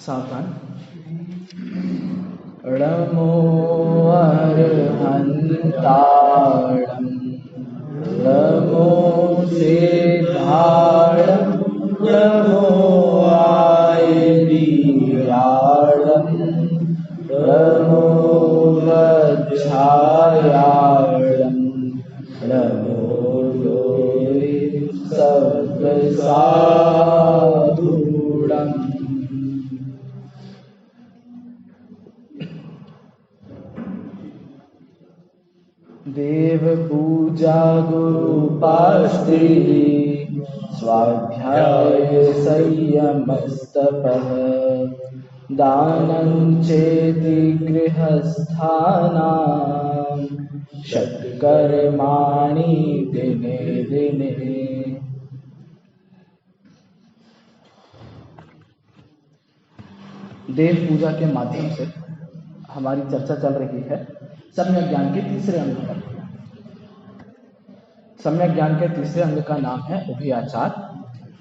सावधान। नमो अर्हन्ताणं नमो सिद्धाणं नमो आयतीराणं नमो वज्रायाणं नमो लोये सर्वसाधूणम्। देव पूजा गुरुपास्ते स्वाध्याय संयमस्तपः दानं चेति गृहस्थानां षट्कर्माणि दिने दिने। देव पूजा के माध्यम से हमारी चर्चा चल रही है सम्यक ज्ञान के तीसरे अंग पर। सम्यक ज्ञान के तीसरे अंग का नाम है उभयाचार,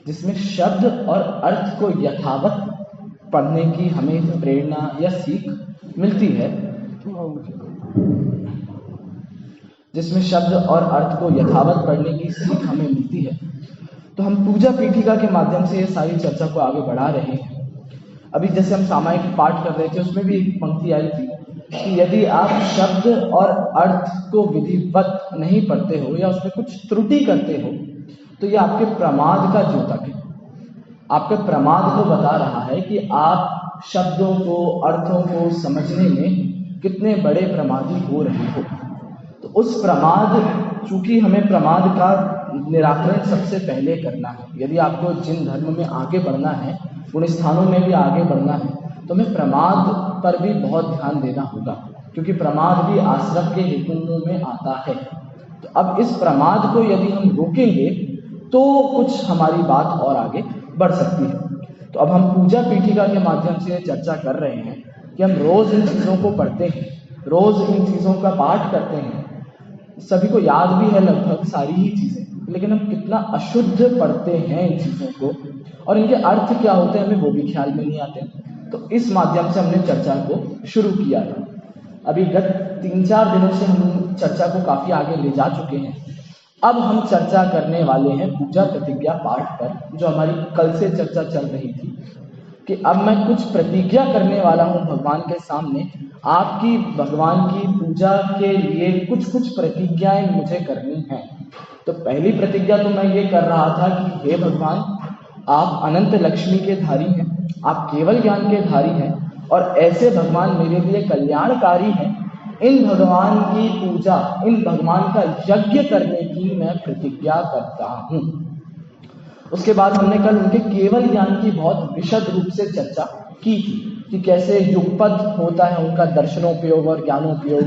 जिसमें शब्द और अर्थ को यथावत पढ़ने की हमें प्रेरणा या सीख मिलती है। जिसमें शब्द और अर्थ को यथावत पढ़ने की सीख हमें मिलती है। तो हम पूजा पीठिका के माध्यम से ये सारी चर्चा को आगे बढ़ा रहे हैं। अभी जैसे हम सामायिक पाठ कर रहे थे, उसमें भी एक पंक्ति आई थी कि यदि आप शब्द और अर्थ को विधिवत नहीं पढ़ते हो या उसमें कुछ त्रुटि करते हो तो ये आपके प्रमाद का द्योतक है। आपके प्रमाद को बता रहा है कि आप शब्दों को, अर्थों को समझने में कितने बड़े प्रमादी हो रहे हो। तो उस प्रमाद, चूंकि हमें प्रमाद का निराकरण सबसे पहले करना है। यदि आपको जिन धर्म में आगे बढ़ना है, उन स्थानों में भी आगे बढ़ना है, तो हमें प्रमाद पर भी बहुत ध्यान देना होगा, क्योंकि प्रमाद भी आश्रम के हेतुओं में आता है। तो अब इस प्रमाद को यदि हम रोकेंगे तो कुछ हमारी बात और आगे बढ़ सकती है। तो अब हम पूजा पीठिका के माध्यम से चर्चा कर रहे हैं कि हम रोज इन चीज़ों को पढ़ते हैं, रोज इन चीज़ों का पाठ करते हैं, सभी को याद भी है लगभग सारी ही चीज़ें, लेकिन हम कितना अशुद्ध पढ़ते हैं इन चीज़ों को और इनके अर्थ क्या होते हैं हमें वो भी ख्याल में नहीं आते। तो इस माध्यम से हमने चर्चा को शुरू किया था। अभी गत 3-4 दिनों से हम चर्चा को काफ़ी आगे ले जा चुके हैं। अब हम चर्चा करने वाले हैं पूजा प्रतिज्ञा पाठ पर, जो हमारी कल से चर्चा चल रही थी कि अब मैं कुछ प्रतिज्ञा करने वाला हूं भगवान के सामने। आपकी भगवान की पूजा के लिए कुछ कुछ प्रतिज्ञाएं मुझे करनी हैं। तो पहली प्रतिज्ञा तो मैं ये कर रहा था कि हे भगवान, आप अनंत लक्ष्मी के धारी हैं, आप केवल ज्ञान के धारी हैं और ऐसे भगवान मेरे लिए कल्याणकारी हैं। इन भगवान की पूजा, इन भगवान का यज्ञ करने की मैं प्रतिज्ञा करता हूँ। उसके बाद हमने कल उनके केवल ज्ञान की बहुत विशद रूप से चर्चा की थी कि कैसे युगपद होता है उनका दर्शनोपयोग और ज्ञानोपयोग,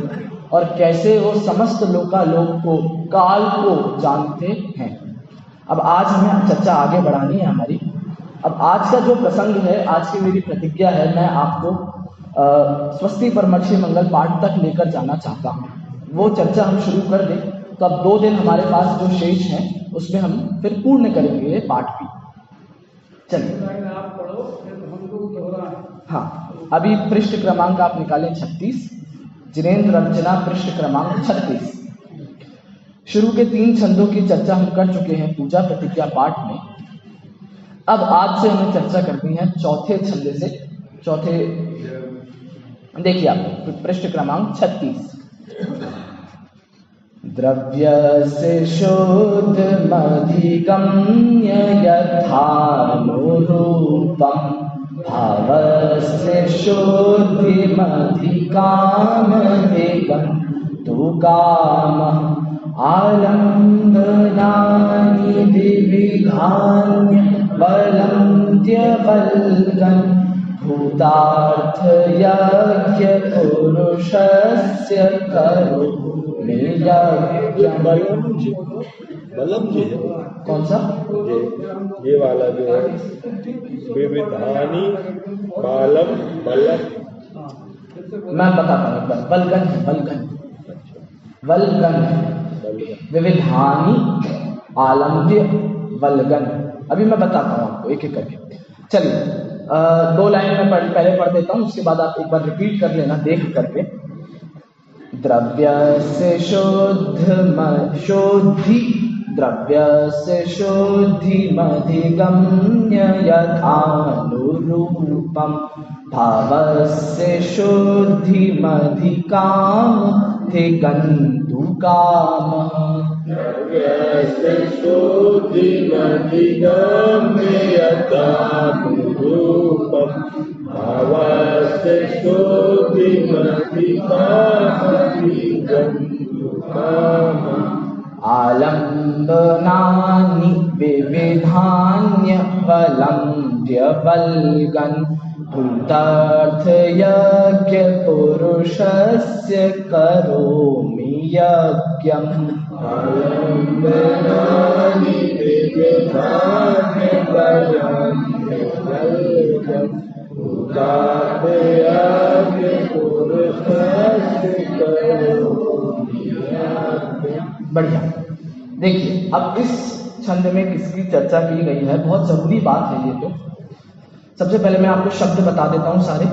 और कैसे वो समस्त लोकालोक को, काल को जानते हैं। अब आज हमें चर्चा आगे बढ़ानी है हमारी। अब आज का जो प्रसंग है, आज की मेरी प्रतिज्ञा है, मैं आपको स्वस्ति परमर्षि मंगल पाठ तक लेकर जाना चाहता हूँ। वो चर्चा हम शुरू कर दें तो अब 2 दिन हमारे पास जो शेष हैं उसमें हम फिर पूर्ण करेंगे ये पाठ भी। चलिए आप पढ़ो, हाँ। अभी पृष्ठ क्रमांक आप निकालें 36, जिनेन्द्र अर्चना पृष्ठ क्रमांक 36। शुरू के 3 छंदों की चर्चा हम कर चुके हैं पूजा प्रतिज्ञा पाठ में। अब आज से हमें चर्चा करनी है चौथे छंद से। चौथे देखिए आप पृष्ठ क्रमांक 36। द्रव्यस्य शोधमधिगम्य यथानुरूपं भावस्य शोधिमधिकामवेगं तु कामः आलम्बनानि विविधान्य बलं त्यवल्गन् भूतार्थ यज्ञ पुरुषस्य करो बलम जी है। कौन सा? ये वाला जो है विविधानी बालम बलम, मैं बताता हूँ। बलगन है, बलगन, वलगन है, विविधानी आलम्ब्य वलगन। अभी मैं बताता हूँ आपको एक एक करके। चलिए दो लाइन में पहले पढ़ देता हूँ, उसके बाद आप एक बार रिपीट कर लेना देख करके। द्रव्यस्य शोद्धि द्रव्यस्य शोद्धिमधिगम्य यथानुरूपं भावस्य शोद्धिमधिकामधिगन्तुकामः। द्रव्यस्य शोद्धिमधिगम्य यथानुरूपं भावस्य शोद्धिमधिकामधिगन्तुकामः। आलम्बनानि विविधान्यवलम्ब्यवल्गन् भूतार्थयज्ञपुरुषस्य करोमि यज्ञम्। आलम्बनानि विविधान्यवलम्ब्यवल्गन् भूतार्थयज्ञपुरुषस्य करोमि यज्ञम्। बढ़िया। देखिए, अब इस छंद में किसकी चर्चा की गई है, बहुत जरूरी बात है ये। तो सबसे पहले मैं आपको शब्द बता देता हूं सारे।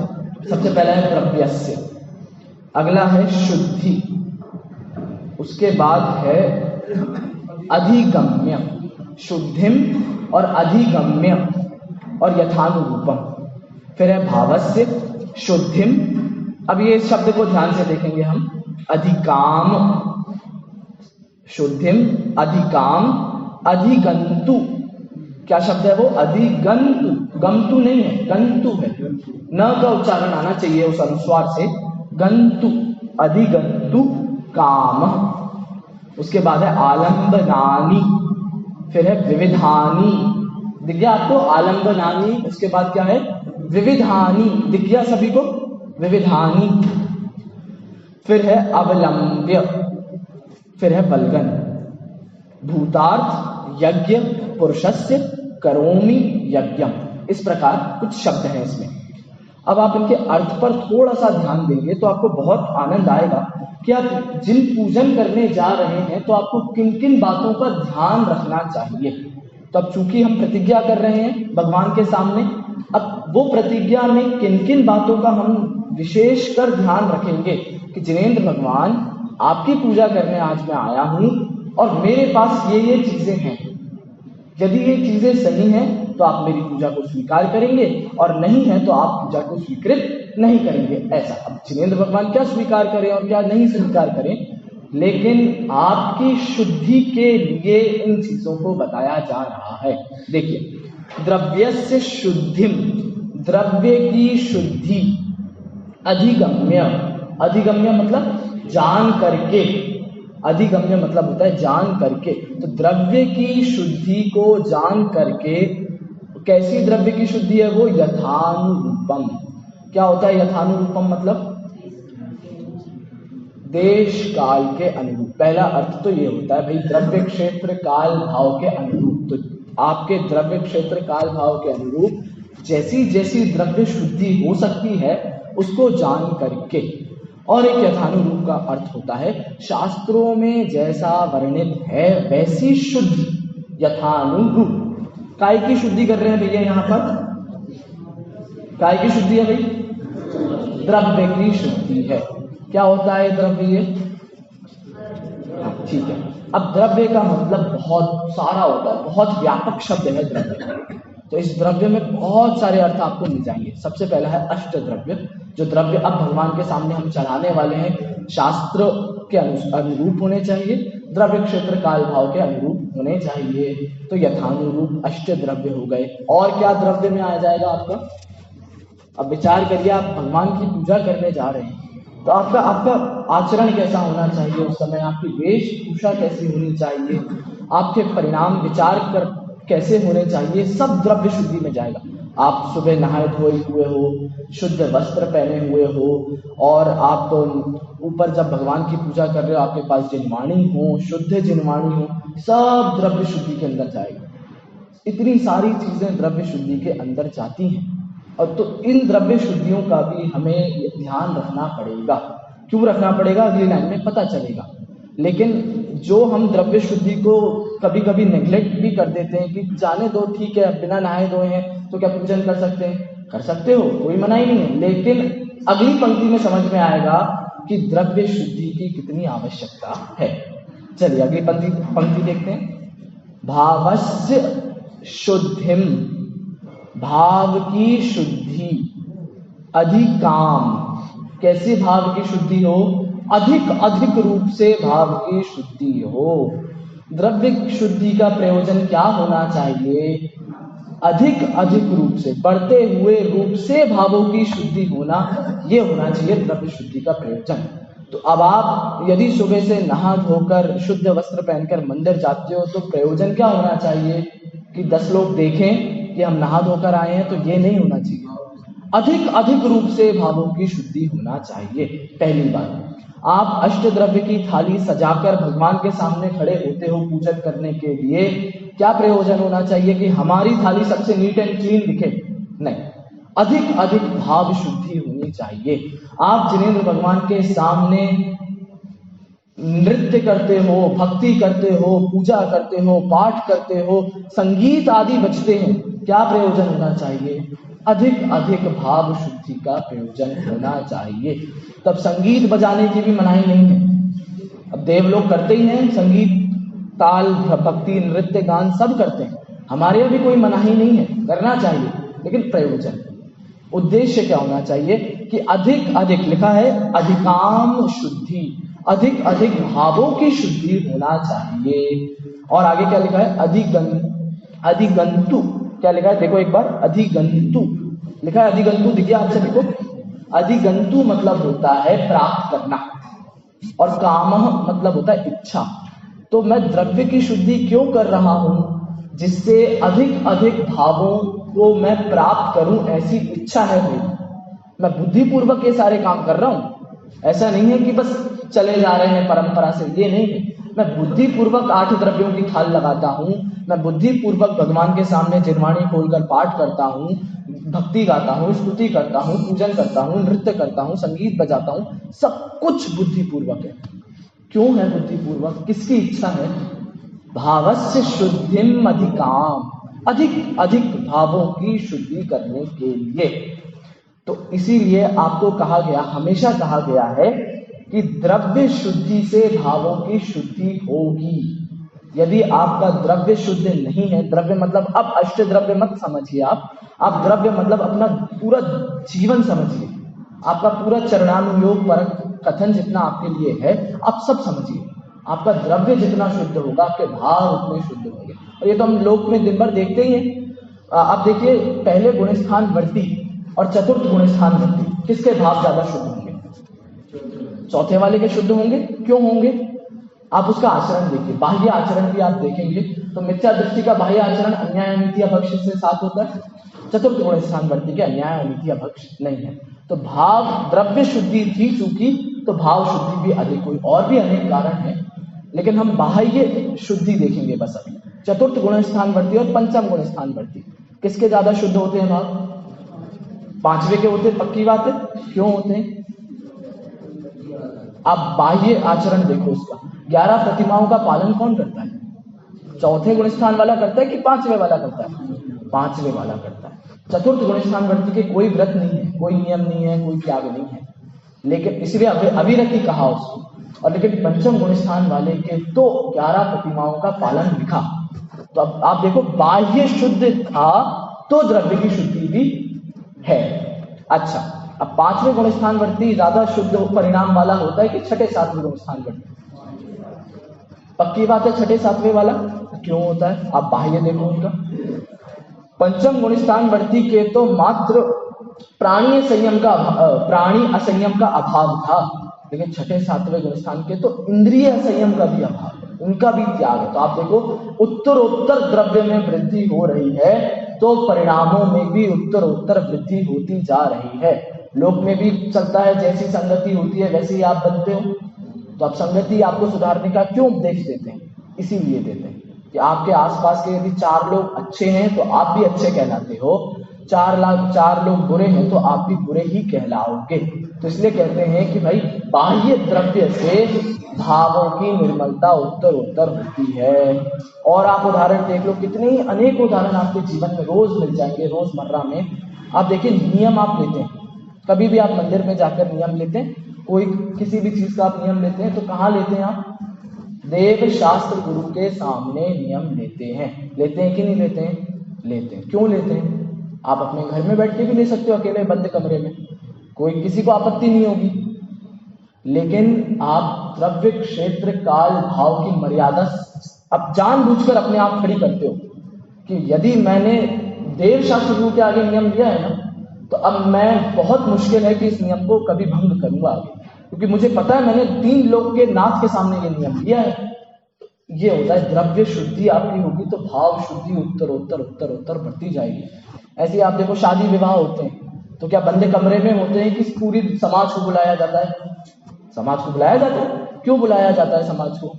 सबसे पहला है द्रव्यस्य, अगला है शुद्धि, उसके बाद है अधिगम्य, शुद्धिम और अधिगम्य और यथानुरूपम, फिर है भावस्य, शुद्धिम। अब ये शब्द को ध्यान से देखेंगे हम। अधिकाम, शुद्धिम, अधिकाम, अधिगंतु। क्या शब्द है वो? अधिगंतु। गंतु नहीं है, गंतु है। न का उच्चारण आना चाहिए उस अनुस्वार से। गंतु, अधिगंतु काम। उसके बाद है आलंबनानी, फिर है विविधानी। दिख गया आपको? आलंबनानी, उसके बाद क्या है? विविधानी। दिख गया सभी को? विविधानी। फिर है अवलंब्य, फिर है वल्गन। भूतार्थ यज्ञ पुरुषस्य करोमि यज्ञम। इस प्रकार कुछ शब्द हैं इसमें। अब आप इनके अर्थ पर थोड़ा सा ध्यान देंगे तो आपको बहुत आनंद आएगा कि आप जिन पूजन करने जा रहे हैं तो आपको किन किन बातों का ध्यान रखना चाहिए। तो अब चूंकि हम प्रतिज्ञा कर रहे हैं भगवान के सामने, अब वो प्रतिज्ञा में किन किन बातों का हम विशेष कर ध्यान रखेंगे कि जिनेंद्र भगवान, आपकी पूजा करने आज मैं आया हूं और मेरे पास ये चीजें हैं। यदि ये चीजें सही हैं तो आप मेरी पूजा को स्वीकार करेंगे, और नहीं है तो आप पूजा को स्वीकृत नहीं करेंगे। ऐसा अब जिनेंद्र भगवान क्या स्वीकार करें और क्या नहीं स्वीकार करें, लेकिन आपकी शुद्धि के लिए इन चीजों को बताया जा रहा है। देखिए, द्रव्यस्य शुद्धिम, द्रव्य की शुद्धि, अधिगम्य, अधिगम्य मतलब जान करके, अधिगम्य मतलब होता है जान करके। तो द्रव्य की शुद्धि को जान करके, कैसी द्रव्य की शुद्धि है वो? यथानुरूपम। क्या होता है यथानुरूपम? मतलब देश काल के अनुरूप। पहला अर्थ तो ये होता है भाई, द्रव्य क्षेत्र काल भाव के अनुरूप। तो आपके द्रव्य क्षेत्र काल भाव के अनुरूप जैसी जैसी द्रव्य शुद्धि हो सकती है उसको जान करके। और एक यथानुरूप का अर्थ होता है शास्त्रों में जैसा वर्णित है वैसी शुद्धि, यथानुरूप। काय की शुद्धि कर रहे हैं भैया यहाँ पर? काय की शुद्धि है भाई? द्रव्य की शुद्धि है। क्या होता है द्रव्य? ठीक है। अब द्रव्य का मतलब बहुत सारा होता है, बहुत व्यापक शब्द है द्रव्य। तो इस द्रव्य में बहुत सारे अर्थ आपको मिल जाएंगे। सबसे पहला है अष्ट द्रव्य, जो द्रव्य अब भगवान के सामने हम चढ़ाने वाले हैं शास्त्र के अनुरूप होने चाहिए, द्रव्य क्षेत्र काल भाव के अनुरूप होने चाहिए। तो यथानुरूप अष्ट द्रव्य हो गए। और क्या द्रव्य में आ जाएगा आपका? अब विचार करिए, आप भगवान की पूजा करने जा रहे हैं तो आपका आचरण कैसा होना चाहिए उस समय, आपकी वेशभूषा कैसी होनी चाहिए, आपके परिणाम विचार कर कैसे होने चाहिए, सब द्रव्य शुद्धि में जाएगा। आप सुबह नहाए धोए हुए हो, शुद्ध वस्त्र पहने हुए हो, और आप ऊपर जब भगवान की पूजा कर रहे हो आपके पास जिनवाणी हो, शुद्ध जिनवाणी हो, सब द्रव्य शुद्धि के अंदर जाएगा। इतनी सारी चीजें द्रव्य शुद्धि के अंदर जाती हैं। और तो इन द्रव्य शुद्धियों का भी हमें ध्यान रखना पड़ेगा। क्यों रखना पड़ेगा अगली लाइन में पता चलेगा। लेकिन जो हम द्रव्य शुद्धि को कभी कभी नेग्लेक्ट भी कर देते हैं कि जाने दो, ठीक है बिना नहाए धोए हैं तो क्या पूजन कर सकते हैं, कर सकते हो, कोई मनाही नहीं है, लेकिन अगली पंक्ति में समझ में आएगा कि द्रव्य शुद्धि की कितनी आवश्यकता है। चलिए अगली पंक्ति देखते हैं। भावस्य शुद्धिम, भाव की शुद्धि, अधिकाम, कैसे भाव की शुद्धि हो? अधिक रूप से भाव की शुद्धि हो। द्रव्य शुद्धि का प्रयोजन क्या होना चाहिए? अधिक रूप से, बढ़ते हुए रूप से भावों की शुद्धि होना, ये होना चाहिए द्रव्य शुद्धि का प्रयोजन। तो अब आप यदि सुबह से नहा धोकर शुद्ध वस्त्र पहनकर मंदिर जाते हो तो प्रयोजन क्या होना चाहिए कि 10 लोग देखें कि हम नहा धोकर आए हैं? तो ये नहीं होना चाहिए। अधिक रूप से भावों की शुद्धि होना चाहिए। पहली बात, आप अष्ट द्रव्य की थाली सजाकर भगवान के सामने खड़े होते हो पूजन करने के लिए, क्या प्रयोजन होना चाहिए कि हमारी थाली सबसे नीट एंड क्लीन दिखे? नहीं, अधिक भाव शुद्धि होनी चाहिए। आप जिनेंद्र भगवान के सामने नृत्य करते हो, भक्ति करते हो, पूजा करते हो, पाठ करते हो, संगीत आदि बजते हैं, क्या प्रयोजन होना चाहिए? अधिक भाव शुद्धि का प्रयोजन होना चाहिए। तब संगीत बजाने की भी मनाही नहीं है। अब देव लोग करते ही हैं, संगीत, ताल, भक्ति, नृत्य, गान सब करते हैं, हमारे यहाँ भी कोई मनाही नहीं है, करना चाहिए, लेकिन प्रयोजन, उद्देश्य क्या होना चाहिए कि अधिक लिखा है अधिकाम शुद्धि, अधिक भावों की शुद्धि होना चाहिए। और आगे क्या लिखा है? अधिगंतु, क्या लिखा है? देखो एक बार, अधिगंतु लिखा है। अधिगंतु दिखिए आपसे, देखो अधिगंतु मतलब होता है प्राप्त करना, और कामः मतलब होता है इच्छा। तो मैं द्रव्य की शुद्धि क्यों कर रहा हूं? जिससे अधिक भावों को मैं प्राप्त करूं, ऐसी इच्छा है मेरी। मैं बुद्धिपूर्वक ये सारे काम कर रहा हूं, ऐसा नहीं है कि बस चले जा रहे हैं परंपरा से, ये नहीं है। मैं बुद्धिपूर्वक 8 द्रव्यों की थाल लगाता हूं, मैं बुद्धिपूर्वक भगवान के सामने जिरवाणी खोलकर पाठ करता हूं, भक्ति गाता हूं, स्तुति करता हूं, पूजन करता हूं, नृत्य करता हूं, संगीत बजाता हूं, सब कुछ बुद्धिपूर्वक है। क्यों है बुद्धिपूर्वक? किसकी इच्छा है? भावस्य शुद्धिम अधिकाम, अधिक भावों की शुद्धि करने के लिए। तो इसीलिए आपको कहा गया, हमेशा कहा गया है कि द्रव्य शुद्धि से भावों की शुद्धि होगी। यदि आपका द्रव्य शुद्ध नहीं है, द्रव्य मतलब अब अष्ट द्रव्य मत समझिए आप द्रव्य मतलब अपना पूरा जीवन समझिए, आपका पूरा चरणानुयोग परक कथन जितना आपके लिए है, आप सब समझिए। आपका द्रव्य जितना शुद्ध होगा, आपके भाव उतने शुद्ध होंगे। और ये तो हम लोक में दिन भर देखते ही हैं। आप देखिए, पहले गुणस्थान वर्ती और चतुर्थ गुणस्थान वर्ती, किसके भाव ज्यादा शुद्ध होंगे? चौथे वाले के शुद्ध होंगे। क्यों होंगे? आप उसका आचरण देखिए, बाह्य आचरण भी आप देखेंगे तो मिथ्या दृष्टि का बाह्य आचरण अन्याय अनिति अभक्ष से साथ होता है, चतुर्थ गुणस्थान वर्ती के अन्याय अनिति अभक्ष नहीं है। तो भाव द्रव्य शुद्धि थी चूंकि, तो भाव शुद्धि भी अधिक हुई। और भी अनेक कारण है, लेकिन हम बाह्य शुद्धि देखेंगे बस अभी। चतुर्थ गुणस्थान वर्ती और पंचम गुणस्थान वर्ती, किसके ज्यादा शुद्ध होते हैं भाव? पांचवे के होते, पक्की बात है। क्यों होते हैं? आप बाह्य आचरण देखो उसका। 11 प्रतिमाओं का पालन कौन करता है? चौथे गुणस्थान वाला करता है कि पांचवे वाला करता है? पांचवे वाला करता है। चतुर्थ गुणस्थान वर्ती के कोई व्रत नहीं है, कोई नियम नहीं है, कोई त्याग नहीं है, लेकिन इसलिए अविरति कहा उसको। और लेकिन पंचम गुणस्थान वाले के तो 11 प्रतिमाओं का पालन लिखा। तो अब आप देखो, बाह्य शुद्ध था तो द्रव्य की शुद्धि भी है। अच्छा, अब पांचवें गुणस्थान वर्ती ज्यादा शुद्ध परिणाम वाला होता है कि छठे सातवें गुणस्थान वर्ती? पक्की बात है, छठे सातवें वाला। क्यों होता है? आप बाह्य देखो उनका। पंचम गुणस्थान वर्ती के तो मात्र प्राणी असंयम का अभाव था, लेकिन छठे सातवें गुणस्थान के तो इंद्रिय संयम का भी अभाव है, उनका भी त्याग है। तो आप देखो, उत्तरोत्तर द्रव्य में वृद्धि हो रही है तो परिणामों में भी उत्तरोत्तर वृद्धि होती जा रही है। लोक में भी चलता है, जैसी संगति होती है वैसे ही आप बनते हो। तो अब संगति आपको सुधारने का क्यों उपदेश देते हैं? इसीलिए देते हैं कि आपके आसपास के यदि 4 लोग अच्छे हैं तो आप भी अच्छे कहलाते हो, 4 लोग बुरे हैं तो आप भी बुरे ही कहलाओगे। तो इसलिए कहते हैं कि भाई बाह्य द्रव्य से भावों की निर्मलता उत्तर होती है। और आप उदाहरण देख लो, कितने अनेक उदाहरण आपके जीवन में रोज मिल जाएंगे, रोजमर्रा में। आप देखिए नियम आप लेते हैं, कभी भी आप मंदिर में जाकर नियम लेते हैं, कोई किसी भी चीज का आप नियम लेते हैं तो कहाँ लेते हैं आप? देव शास्त्र गुरु के सामने नियम लेते हैं कि नहीं लेते हैं? लेते हैं। क्यों लेते हैं? आप अपने घर में बैठ के भी ले सकते हो, अकेले बंद कमरे में, कोई किसी को आपत्ति नहीं होगी। लेकिन आप द्रव्य क्षेत्र काल भाव की मर्यादा अब जानबूझकर अपने आप खड़ी करते हो कि यदि मैंने देव शास्त्र गुरु के आगे नियम लिया है ना, तो अब मैं बहुत मुश्किल है कि इस नियम को कभी भंग करूंगा आगे, क्योंकि मुझे पता है मैंने 3 लोग के नाथ के सामने ये नियम लिया है। ये होता है द्रव्य शुद्धि आपकी होगी तो भाव शुद्धि उत्तर बढ़ती जाएगी। ऐसे आप देखो शादी विवाह होते हैं तो क्या बंदे कमरे में होते हैं कि पूरी समाज को बुलाया जाता है? समाज को बुलाया जाता है। क्यों बुलाया जाता है समाज को?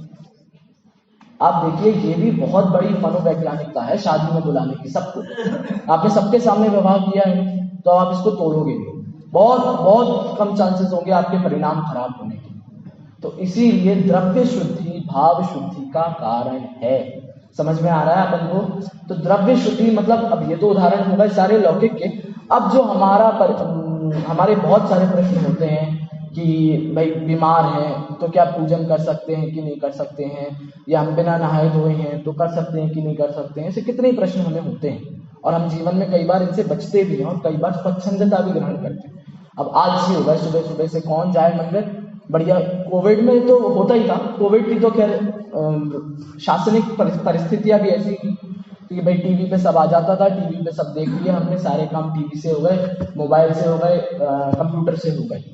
आप देखिए ये भी बहुत बड़ी मनोवैज्ञानिकता है शादी में बुलाने की सबको। आपने सबके सामने विवाह किया है तो आप इसको तोड़ोगे नहीं, बहुत कम चांसेस होंगे आपके परिणाम खराब होने के। तो इसीलिए द्रव्य शुद्धि भाव शुद्धि का कारण है। समझ में आ रहा है अपन को? तो द्रव्य शुद्धि मतलब, अब ये तो उदाहरण होगा सारे लौकिक के। अब जो हमारे बहुत सारे प्रश्न होते हैं कि भाई बीमार हैं तो क्या पूजन कर सकते हैं कि नहीं कर सकते हैं, या हम बिना नहाए धोए हैं तो कर सकते हैं कि नहीं कर सकते हैं। ऐसे कितने ही प्रश्न हमें होते हैं और हम जीवन में कई बार इनसे बचते भी हैं और कई बार स्वच्छंदता भी ग्रहण करते हैं। अब आलसी हो गए, सुबह सुबह से कौन जाए मंदिर? बढ़िया, कोविड में तो होता ही था। कोविड की तो खैर शासनिक परिस्थितियां भी ऐसी थी कि भाई टीवी पे सब आ जाता था, टीवी पे सब देख लिया हमने, सारे काम टीवी से हो गए, मोबाइल से हो गए, कंप्यूटर से हो गए।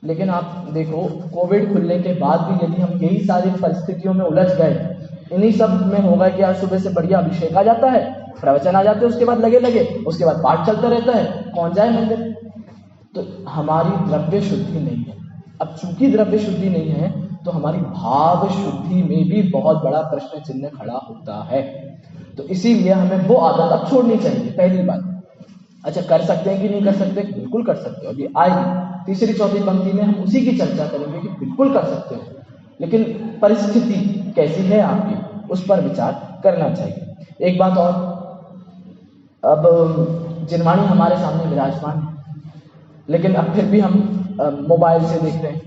लेकिन आप देखो कोविड खुलने के बाद भी यदि हम यही सारी परिस्थितियों में उलझ गए, इन्हीं सब में होगा कि आज सुबह से बढ़िया अभिषेक आ जाता है, प्रवचन आ जाते हैं, उसके बाद लगे उसके बाद पाठ चलता रहता है, कौन जाए मंदिर? तो हमारी द्रव्य शुद्धि नहीं है। अब चूंकि द्रव्य शुद्धि नहीं है तो हमारी भाव शुद्धि में भी बहुत बड़ा प्रश्न चिन्ह खड़ा होता है। तो इसीलिए हमें वो आदत अब छोड़नी चाहिए, पहली बात। अच्छा, कर सकते हैं कि नहीं कर सकते? बिल्कुल कर सकते हो। अभी आएगी तीसरी चौथी पंक्ति में हम उसी की चर्चा करेंगे कि बिल्कुल कर सकते हो, लेकिन परिस्थिति कैसी है आपकी, उस पर विचार करना चाहिए। एक बात और, अब जिनवाणी हमारे सामने विराजमान है, लेकिन अब फिर भी हम मोबाइल से देख रहे हैं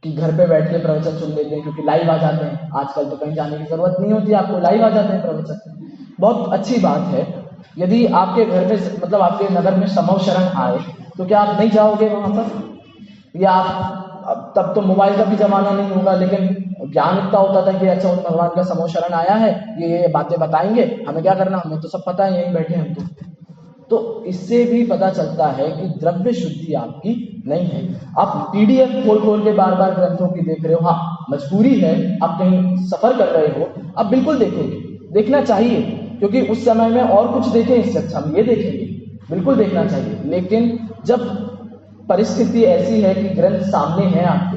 कि घर पे बैठ के प्रवचन सुन लेते हैं, क्योंकि लाइव आ जाते हैं। आजकल तो कहीं जाने की जरूरत नहीं होती, आपको लाइव आ जाते हैं प्रवचन। बहुत अच्छी बात है। यदि आपके घर में मतलब आपके नगर में समव शरण आए तो क्या आप नहीं जाओगे वहां पर? या आप, तब तो मोबाइल का भी जमाना नहीं होगा, लेकिन ज्ञान इतना होता था कि अच्छा उन भगवान का समव शरण आया है, ये बातें बताएंगे, हमें क्या करना, हमें तो सब पता है, यहीं बैठे हम तो इससे भी पता चलता है कि द्रव्य शुद्धि आपकी नहीं है। आप पीडीएफ खोल के बार बार ग्रंथों की देख रहे हो। हाँ, मजबूरी है, आप कहीं सफर कर रहे हो, आप बिल्कुल देखेंगे, देखना चाहिए, क्योंकि उस समय में और कुछ देखें इससे अच्छा हम ये देखेंगे, बिल्कुल देखना चाहिए। लेकिन जब परिस्थिति ऐसी है कि ग्रंथ सामने है आपके,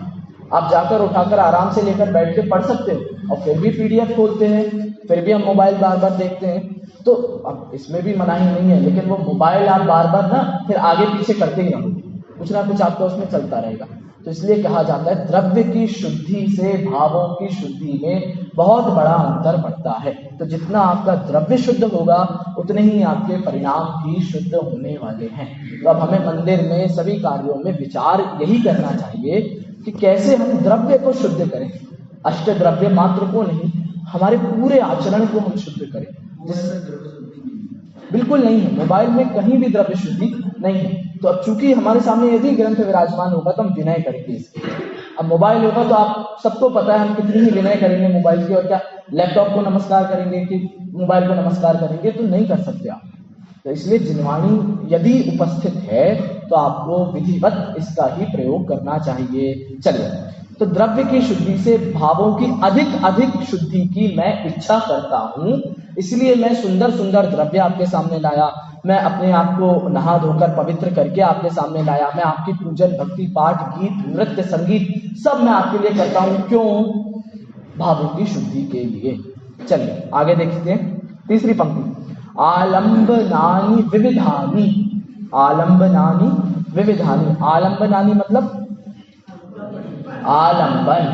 आप जाकर उठाकर आराम से लेकर बैठ के पढ़ सकते हो, और फिर भी पीडीएफ खोलते हैं, फिर भी हम मोबाइल बार बार देखते हैं, तो अब इसमें भी मनाही नहीं है। लेकिन वो मोबाइल आप बार बार ना फिर आगे पीछे करते ही रहोगे, कुछ ना कुछ आपका उसमें चलता रहेगा। तो इसलिए कहा जाता है द्रव्य की शुद्धि से भावों की शुद्धि में बहुत बड़ा अंतर पड़ता है। तो जितना आपका द्रव्य शुद्ध होगा उतने ही आपके परिणाम भी शुद्ध होने वाले हैं। तो अब हमें मंदिर में सभी कार्यों में विचार यही करना चाहिए कि कैसे हम द्रव्य को शुद्ध करें, अष्ट द्रव्य मात्र को नहीं, हमारे पूरे आचरण को हम शुद्ध करें। बिल्कुल नहीं है, मोबाइल में कहीं भी द्रव्य शुद्धि नहीं है। तो अब चूंकि हमारे सामने यदि ग्रंथ विराजमान होगा तो हम विनय करेंगे इसके। अब मोबाइल होगा तो आप सबको पता है हम कितनी ही विनय करेंगे मोबाइल की, और क्या लैपटॉप को नमस्कार करेंगे कि मोबाइल को नमस्कार करेंगे? तो नहीं कर सकते आप। तो इसलिए जिनवाणी यदि उपस्थित है तो आपको विधिवत इसका ही प्रयोग करना चाहिए। चलिए, तो द्रव्य की शुद्धि से भावों की अधिक शुद्धि की मैं इच्छा करता हूं, इसलिए मैं सुंदर सुंदर द्रव्य आपके सामने लाया, मैं अपने आप को नहा धोकर पवित्र करके आपके सामने लाया, मैं आपकी पूजन भक्ति पाठ गीत नृत्य संगीत सब मैं आपके लिए करता हूं। क्यों? भावों की शुद्धि के लिए। चलिए आगे देखते हैं तीसरी पंक्ति, आलंबनानि विविधानि। आलंबनानि विविधानि, आलंबनानि मतलब आलंबन।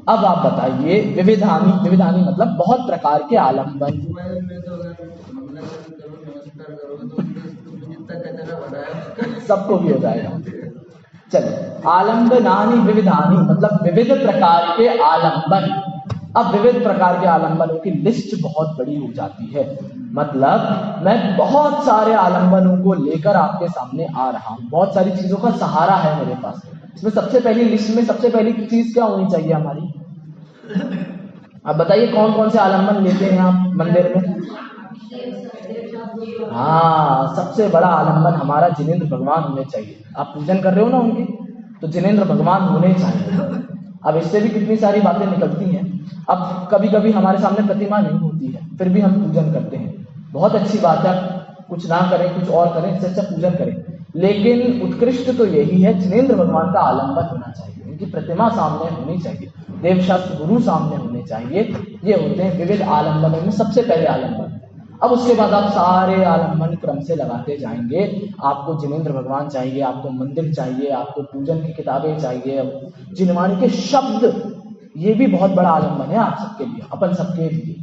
अब आप बताइए, विविधानि, विविधानि मतलब बहुत प्रकार के आलंबन। सबको भी हो जाएगा। चलिए, आलम्बनानि विविधानि मतलब विविध प्रकार के आलम्बन। अब विविध प्रकार के आलम्बनों की लिस्ट बहुत बड़ी हो जाती है, मतलब मैं बहुत सारे आलम्बनों को लेकर आपके सामने आ रहा हूं, बहुत सारी चीजों का सहारा है मेरे पास। इसमें सबसे पहली लिस्ट में सबसे पहली चीज क्या होनी चाहिए हमारी? अब बताइए कौन कौन से आलम्बन लेते हैं आप मंदिर में? हाँ, सबसे बड़ा आलम्बन हमारा जिनेंद्र भगवान होने चाहिए। आप पूजन कर रहे हो ना उनकी, तो जिनेंद्र भगवान होने चाहिए। अब इससे भी कितनी सारी बातें निकलती हैं। अब कभी कभी हमारे सामने प्रतिमा नहीं होती है, फिर भी हम पूजन करते हैं, बहुत अच्छी बात है, कुछ ना करें कुछ और करें, इससे अच्छा पूजन करें। लेकिन उत्कृष्ट तो यही है, जिनेंद्र भगवान का आलम्बन होना चाहिए, उनकी प्रतिमा सामने होनी चाहिए, देवशास्त्र गुरु सामने होने चाहिए। ये होते हैं विविध आलम्बनों में सबसे पहले आलम्बन। अब उसके बाद आप सारे आलम्बन क्रम से लगाते जाएंगे। आपको जिनेंद्र भगवान चाहिए, आपको मंदिर चाहिए, आपको पूजन की किताबें चाहिए, जिनवाणी के शब्द, ये भी बहुत बड़ा आलम्बन है आप सबके लिए, अपन सबके लिए।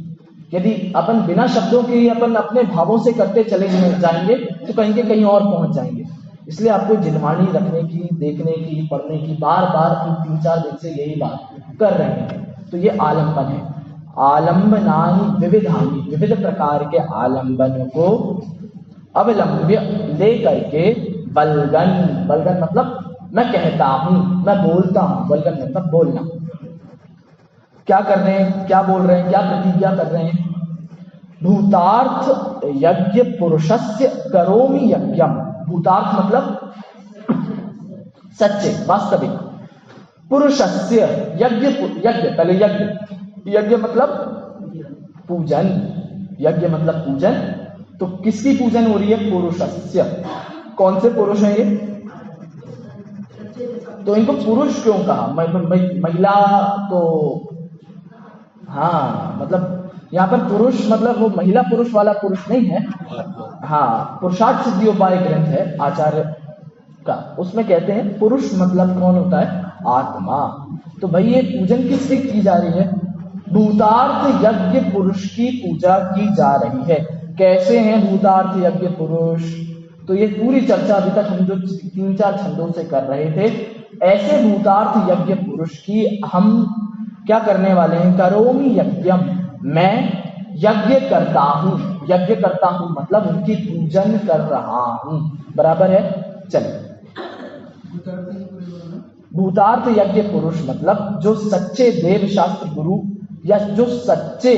यदि अपन बिना शब्दों के अपन अपने भावों से करते चले जाएंगे तो कहीं के कहीं और पहुंच जाएंगे। इसलिए आपको जिनवाणी रखने की, देखने की, पढ़ने की, बार बार 3-4 दिन से यही बात कर रहे हैं। तो ये आलम्बन है। आलम्बनानि विविधानि विविध प्रकार के आलम्बनों को अवलंब्य ले करके बलगन, बलगन मतलब मैं कहता हूं, मैं बोलता हूं, बलगन मतलब बोलना। क्या कर रहे हैं, क्या बोल रहे हैं, क्या प्रतिज्ञा कर रहे हैं? भूतार्थ यज्ञ पुरुषस्य करोमि यज्ञम। भूतार्थ मतलब सच्चे, वास्तविक। पुरुषस्य यज्ञ, यज्ञ पहले यज्ञ, यज्ञ मतलब पूजन, यज्ञ मतलब पूजन। तो किसकी पूजन हो रही है? पुरुषस्य। कौन से पुरुष है ये? तो इनको पुरुष क्यों कहा? महिला तो हाँ, मतलब यहाँ पर पुरुष मतलब वो महिला पुरुष वाला पुरुष नहीं है। हाँ, पुरुषार्थ सिद्धि उपाय ग्रंथ है आचार्य का, उसमें कहते हैं पुरुष मतलब कौन होता है? आत्मा। तो भाई ये पूजन किसकी की जा रही है? भूतार्थ यज्ञ पुरुष की पूजा की जा रही है। कैसे हैं भूतार्थ यज्ञ पुरुष? तो ये पूरी चर्चा अभी तक हम जो 3-4 छंदों से कर रहे थे, ऐसे भूतार्थ यज्ञ पुरुष की हम क्या करने वाले हैं? करोमि यज्ञम, मैं यज्ञ करता हूं। यज्ञ करता हूं मतलब उनकी पूजन कर रहा हूं, बराबर है। चलिए, भूतार्थ यज्ञ पुरुष मतलब जो सच्चे देव शास्त्र गुरु या जो सच्चे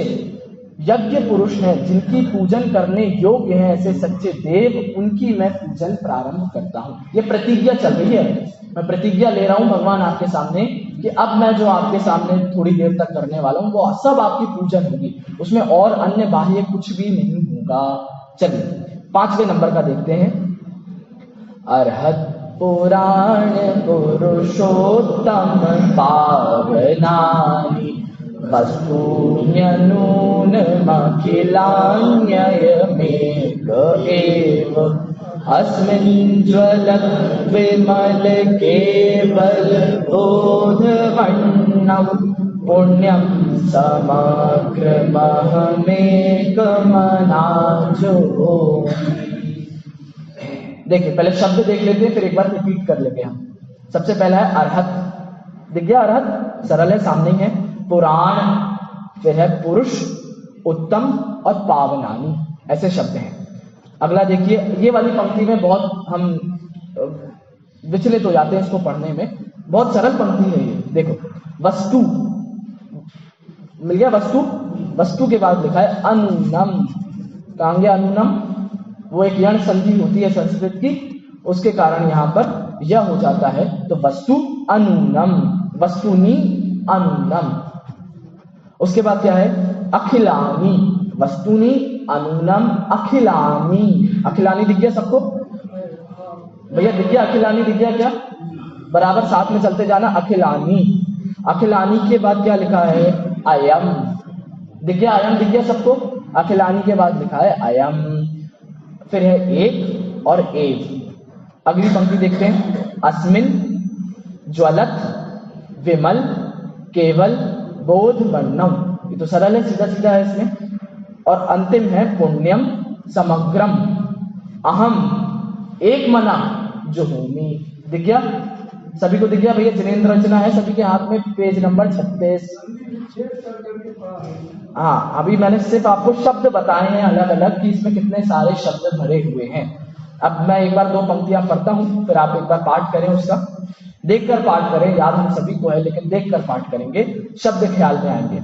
यज्ञ पुरुष हैं, जिनकी पूजन करने योग्य हैं, ऐसे सच्चे देव, उनकी मैं पूजन प्रारंभ करता हूं। ये प्रतिज्ञा चल रही है, मैं प्रतिज्ञा ले रहा हूं भगवान आपके सामने कि अब मैं जो आपके सामने थोड़ी देर तक करने वाला हूं वो सब आपकी पूजन होगी, उसमें और अन्य बाह्य कुछ भी नहीं होगा। चलिए 5वें नंबर का देखते हैं। अर्हत पुराण पुरुषोत्तम पावनानि वस्तून्यनूनमखिलान्ययमेक एव अस्मिन् ज्वलत् विमल केवल बोधवन्नं पुण्यं समग्रमहमेकमनाजो। देखिए पहले शब्द देख लेते हैं, फिर एक बार रिपीट कर लेंगे हम। सबसे पहला है अर्हत, दिख गया अर्हत, सरल है, सामने है। पुराण, फिर है पुरुष, उत्तम और पावनानी, ऐसे शब्द हैं। अगला देखिए, ये वाली पंक्ति में बहुत हम विचलित हो जाते हैं इसको पढ़ने में, बहुत सरल पंक्ति है ये। देखो वस्तु मिल गया, वस्तु, वस्तु के बाद लिखा है अनुनम। कहाँ गया अनुनम? वो एक यण संधि होती है संस्कृत की, उसके कारण यहां पर यह हो जाता है। तो वस्तु अनुनम, वस्तुनि अनुनम। उसके बाद क्या है? अखिलानी, वस्तुनि अनुनम अखिलानी। अखिलानी दिख गया सबको भैया? दिख गया अखिलानी? दिख गया क्या? बराबर साथ में चलते जाना। अखिलानी, अखिलानी के बाद क्या लिखा है? अयम, दिख गया? अयम दिख गया सबको? अखिलानी के बाद लिखा है अयम, फिर है एक और एव। अगली पंक्ति देखते हैं। अस्मिन ज्वलत विमल केवल बोध वर्णम। ये तो सरल है, सीधा सीधा है इसमें। और अंतिम है पुण्यम समग्रम। अहम एक मना जो होमी। दिख गया सभी को? दिख गया भैया? जिनेंद्र रचना है सभी के हाथ में, पेज नंबर 36। हाँ, अभी मैंने सिर्फ आपको शब्द बताए हैं अलग अलग कि इसमें कितने सारे शब्द भरे हुए हैं। अब मैं एक बार 2 पंक्तियां पढ़ता हूं, फिर आप एक बार पाठ करें उसका, देखकर पाठ करें। याद हम सभी को है लेकिन देखकर पाठ करेंगे, शब्द ख्याल में आएंगे।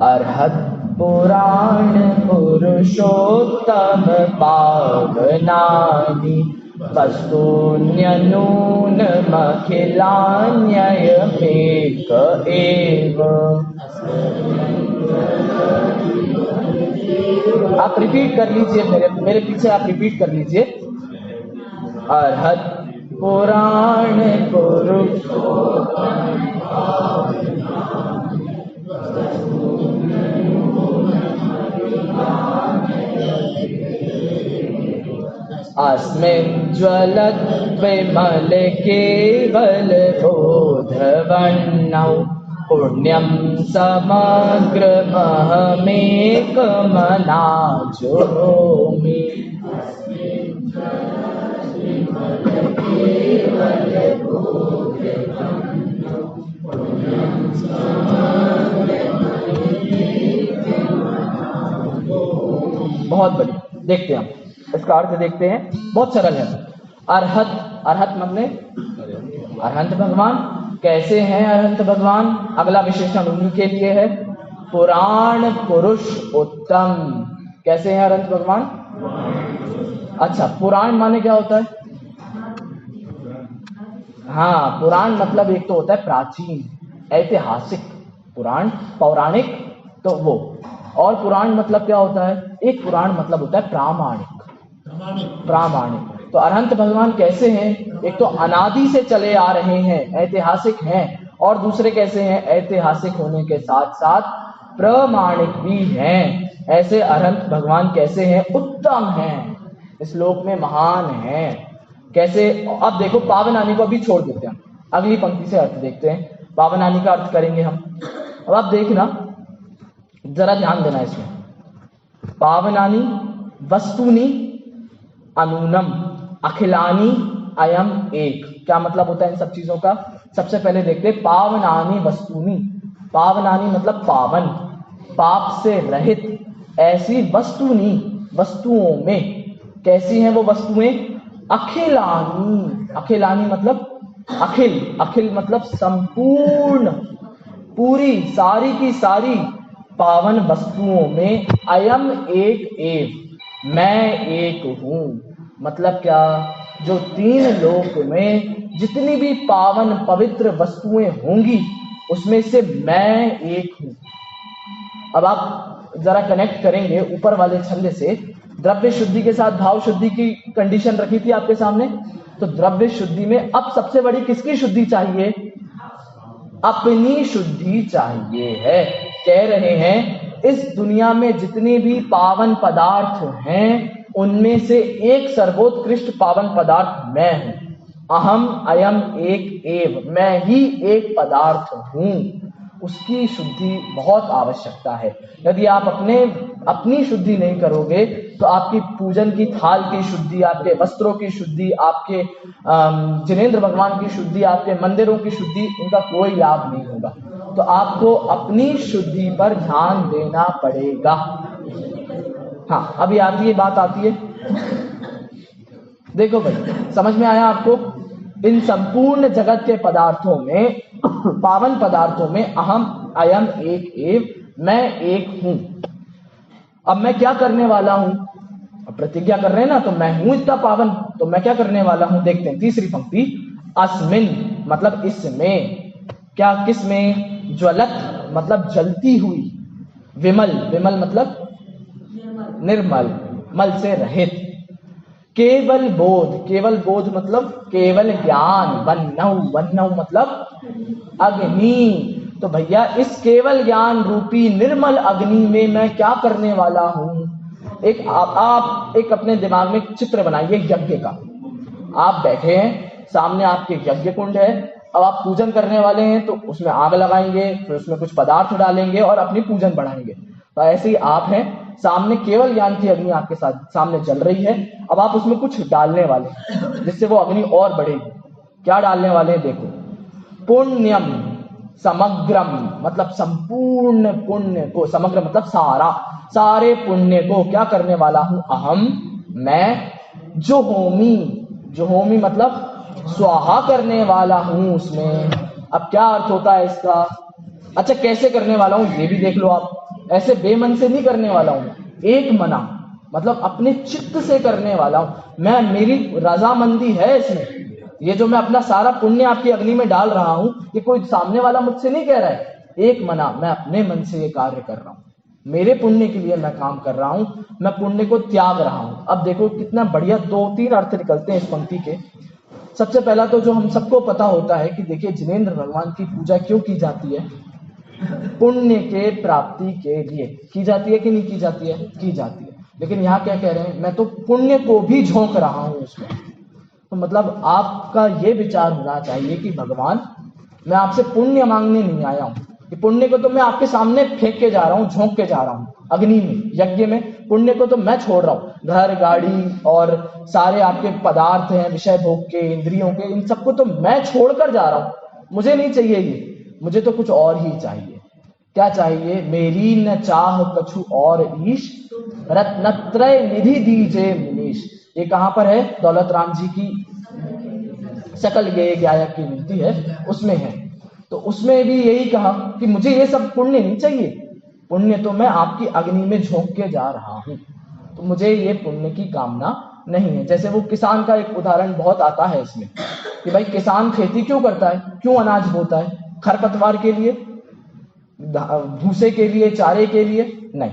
अर्हत पुराण पुरुषोत्तम पावनानि वस्तून्यनूनमखिलान्ययमेक एव। आप रिपीट कर लीजिए, मेरे पीछे आप रिपीट कर लीजिए। अर्हत पुराण पुरुषोत्तम अस्मिन् ज्वलत् विमल केवल बोधवन्नौ पुण्यं समग्रमहमेकमनाजुहोमि। बहुत बढ़िया, देखते हैं हम इसका अर्थ देखते हैं, बहुत सरल है। अर्हत, अर्हत मतलब अरहंत भगवान। कैसे हैं अरहंत भगवान? अगला विशेषण उनके लिए है। पुराण पुरुष उत्तम। कैसे हैं अरहंत भगवान? अच्छा, पुराण माने क्या होता है? हाँ, पुराण मतलब एक तो होता है प्राचीन, ऐतिहासिक, पुराण पौराणिक तो वो, और पुराण मतलब क्या होता है? एक पुराण मतलब होता है प्रामाणिक, प्रामाणिक। तो अरहंत भगवान कैसे हैं? एक तो अनादि से चले आ रहे हैं, ऐतिहासिक हैं, और दूसरे कैसे हैं? ऐतिहासिक होने के साथ साथ प्रामाणिक भी हैं। ऐसे अरहंत भगवान कैसे हैं? उत्तम हैं, इस लोक में महान हैं। कैसे? अब देखो, पावनानी को अभी छोड़ देते हैं, अगली पंक्ति से अर्थ देखते हैं। पावनानी का अर्थ करेंगे हम। अब आप देखना, जरा ध्यान देना इसमें। पावनानी वस्तुनि अनूनम अखिलानी अयम एक। क्या मतलब होता है इन सब चीजों का? सबसे पहले देखते हैं पावनानी वस्तुनि। पावनानी मतलब पावन, पाप से रहित ऐसी वस्तुनि, वस्तुओं में। कैसी हैं वो वस्तुएं? अखिलानी, अखिलानी मतलब अखिल, अखिल मतलब संपूर्ण, पूरी, सारी की सारी पावन वस्तुओं में अयम एक एव, मैं एक हूं। मतलब क्या? जो 3 लोक में जितनी भी पावन पवित्र वस्तुएं होंगी उसमें से मैं एक हूं। अब आप जरा कनेक्ट करेंगे ऊपर वाले छंद से, द्रव्य शुद्धि के साथ भाव शुद्धि की कंडीशन रखी थी आपके सामने। तो द्रव्य शुद्धि में अब सबसे बड़ी किसकी शुद्धि चाहिए? अपनी शुद्धि चाहिए है। कह रहे हैं इस दुनिया में जितने भी पावन पदार्थ हैं उनमें से एक सर्वोत्कृष्ट पावन पदार्थ मैं हूं। अहम अयम एक एव, मैं ही एक पदार्थ हूं। उसकी शुद्धि बहुत आवश्यकता है। यदि आप अपनी शुद्धि नहीं करोगे तो आपकी पूजन की थाल की शुद्धि, आपके वस्त्रों की शुद्धि, आपके जिनेंद्र भगवान की शुद्धि, आपके मंदिरों की शुद्धि, इनका कोई लाभ नहीं होगा। तो आपको अपनी शुद्धि पर ध्यान देना पड़ेगा। हाँ, अभी आती है बात, आती है। देखो भाई, समझ में आया आपको? इन संपूर्ण जगत के पदार्थों में, पावन पदार्थों में अहम अयम एक एव, मैं एक हूं। अब मैं क्या करने वाला हूं? अब प्रतिज्ञा कर रहे हैं ना, तो मैं हूं इतना पावन, तो मैं क्या करने वाला हूं? देखते हैं तीसरी पंक्ति। अस्मिन मतलब इसमें, क्या किसमें? ज्वलत मतलब जलती हुई, विमल, विमल मतलब निर्मल, मल से रहित, केवल बोध, केवल बोध मतलब केवल ज्ञान, वन्नौ, वन्नौ मतलब अग्नि। तो भैया इस केवल ज्ञान रूपी निर्मल अग्नि में मैं क्या करने वाला हूं? आप एक अपने दिमाग में चित्र बनाइए यज्ञ का। आप बैठे हैं, सामने आपके यज्ञ कुंड है, अब आप पूजन करने वाले हैं तो उसमें आग लगाएंगे, फिर उसमें कुछ पदार्थ डालेंगे और अपनी पूजन बढ़ाएंगे। तो ऐसे ही आप हैं, सामने केवल ज्ञान की अग्नि आपके साथ सामने जल रही है। अब आप उसमें कुछ डालने वाले हैं जिससे वो अग्नि और बढ़ेगी। क्या डालने वाले हैं देखो, पुण्यम समग्रम, मतलब संपूर्ण पुण्य को, समग्र मतलब सारा, सारे पुण्य को क्या करने वाला हूं, अहम मैं, जुहोमी, जुहोमी मतलब स्वाहा करने वाला हूं उसमें। अब क्या अर्थ होता है इसका, अच्छा कैसे करने वाला हूं ये भी देख लो आप। ऐसे बेमन से नहीं करने वाला हूं, एक मना मतलब अपने चित्त से करने वाला हूं मैं, मेरी रजामंदी है इसमें। ये जो मैं अपना सारा पुण्य आपकी अग्नि में डाल रहा हूं, ये कोई सामने वाला मुझसे नहीं कह रहा है, एक मना मैं अपने मन से ये कार्य कर रहा हूं, मेरे पुण्य के लिए मैं काम कर रहा हूं, मैं पुण्य को त्याग रहा हूं। अब देखो कितना बढ़िया 2-3 अर्थ निकलते हैं इस पंक्ति के। सबसे पहला तो जो हम सबको पता होता है कि देखिए जिनेंद्र भगवान की पूजा क्यों की जाती है, पुण्य के प्राप्ति के लिए की जाती है कि नहीं की जाती है, की जाती है। लेकिन यहाँ क्या कह रहे हैं, मैं तो पुण्य को भी झोंक रहा हूं उसमें। तो मतलब आपका ये विचार होना चाहिए कि भगवान मैं आपसे पुण्य मांगने नहीं आया हूं, कि पुण्य को तो मैं आपके सामने फेंक के जा रहा हूं, झोंक के जा रहा हूं अग्नि में, यज्ञ में। पुण्य को तो मैं छोड़ रहा हूं, घर गाड़ी और सारे आपके पदार्थ हैं विषय भोग के, इंद्रियों के, इन सबको तो मैं छोड़कर जा रहा हूं, मुझे नहीं चाहिए ये, मुझे तो कुछ और ही चाहिए। क्या चाहिए, मेरी न चाह कछु और ईश, रत्नत्रय निधि दीजे मुनीश। ये कहां पर है, दौलत राम जी की सकल गेय गायक की मिलती है उसमें है। तो उसमें भी यही कहा कि मुझे ये सब पुण्य नहीं चाहिए, पुण्य तो मैं आपकी अग्नि में झोंक के जा रहा हूं, तो मुझे ये पुण्य की कामना नहीं है। जैसे वो किसान का एक उदाहरण बहुत आता है इसमें कि भाई किसान खेती क्यों करता है, क्यों अनाज बोता है, खरपतवार के लिए, भूसे के लिए, चारे के लिए नहीं,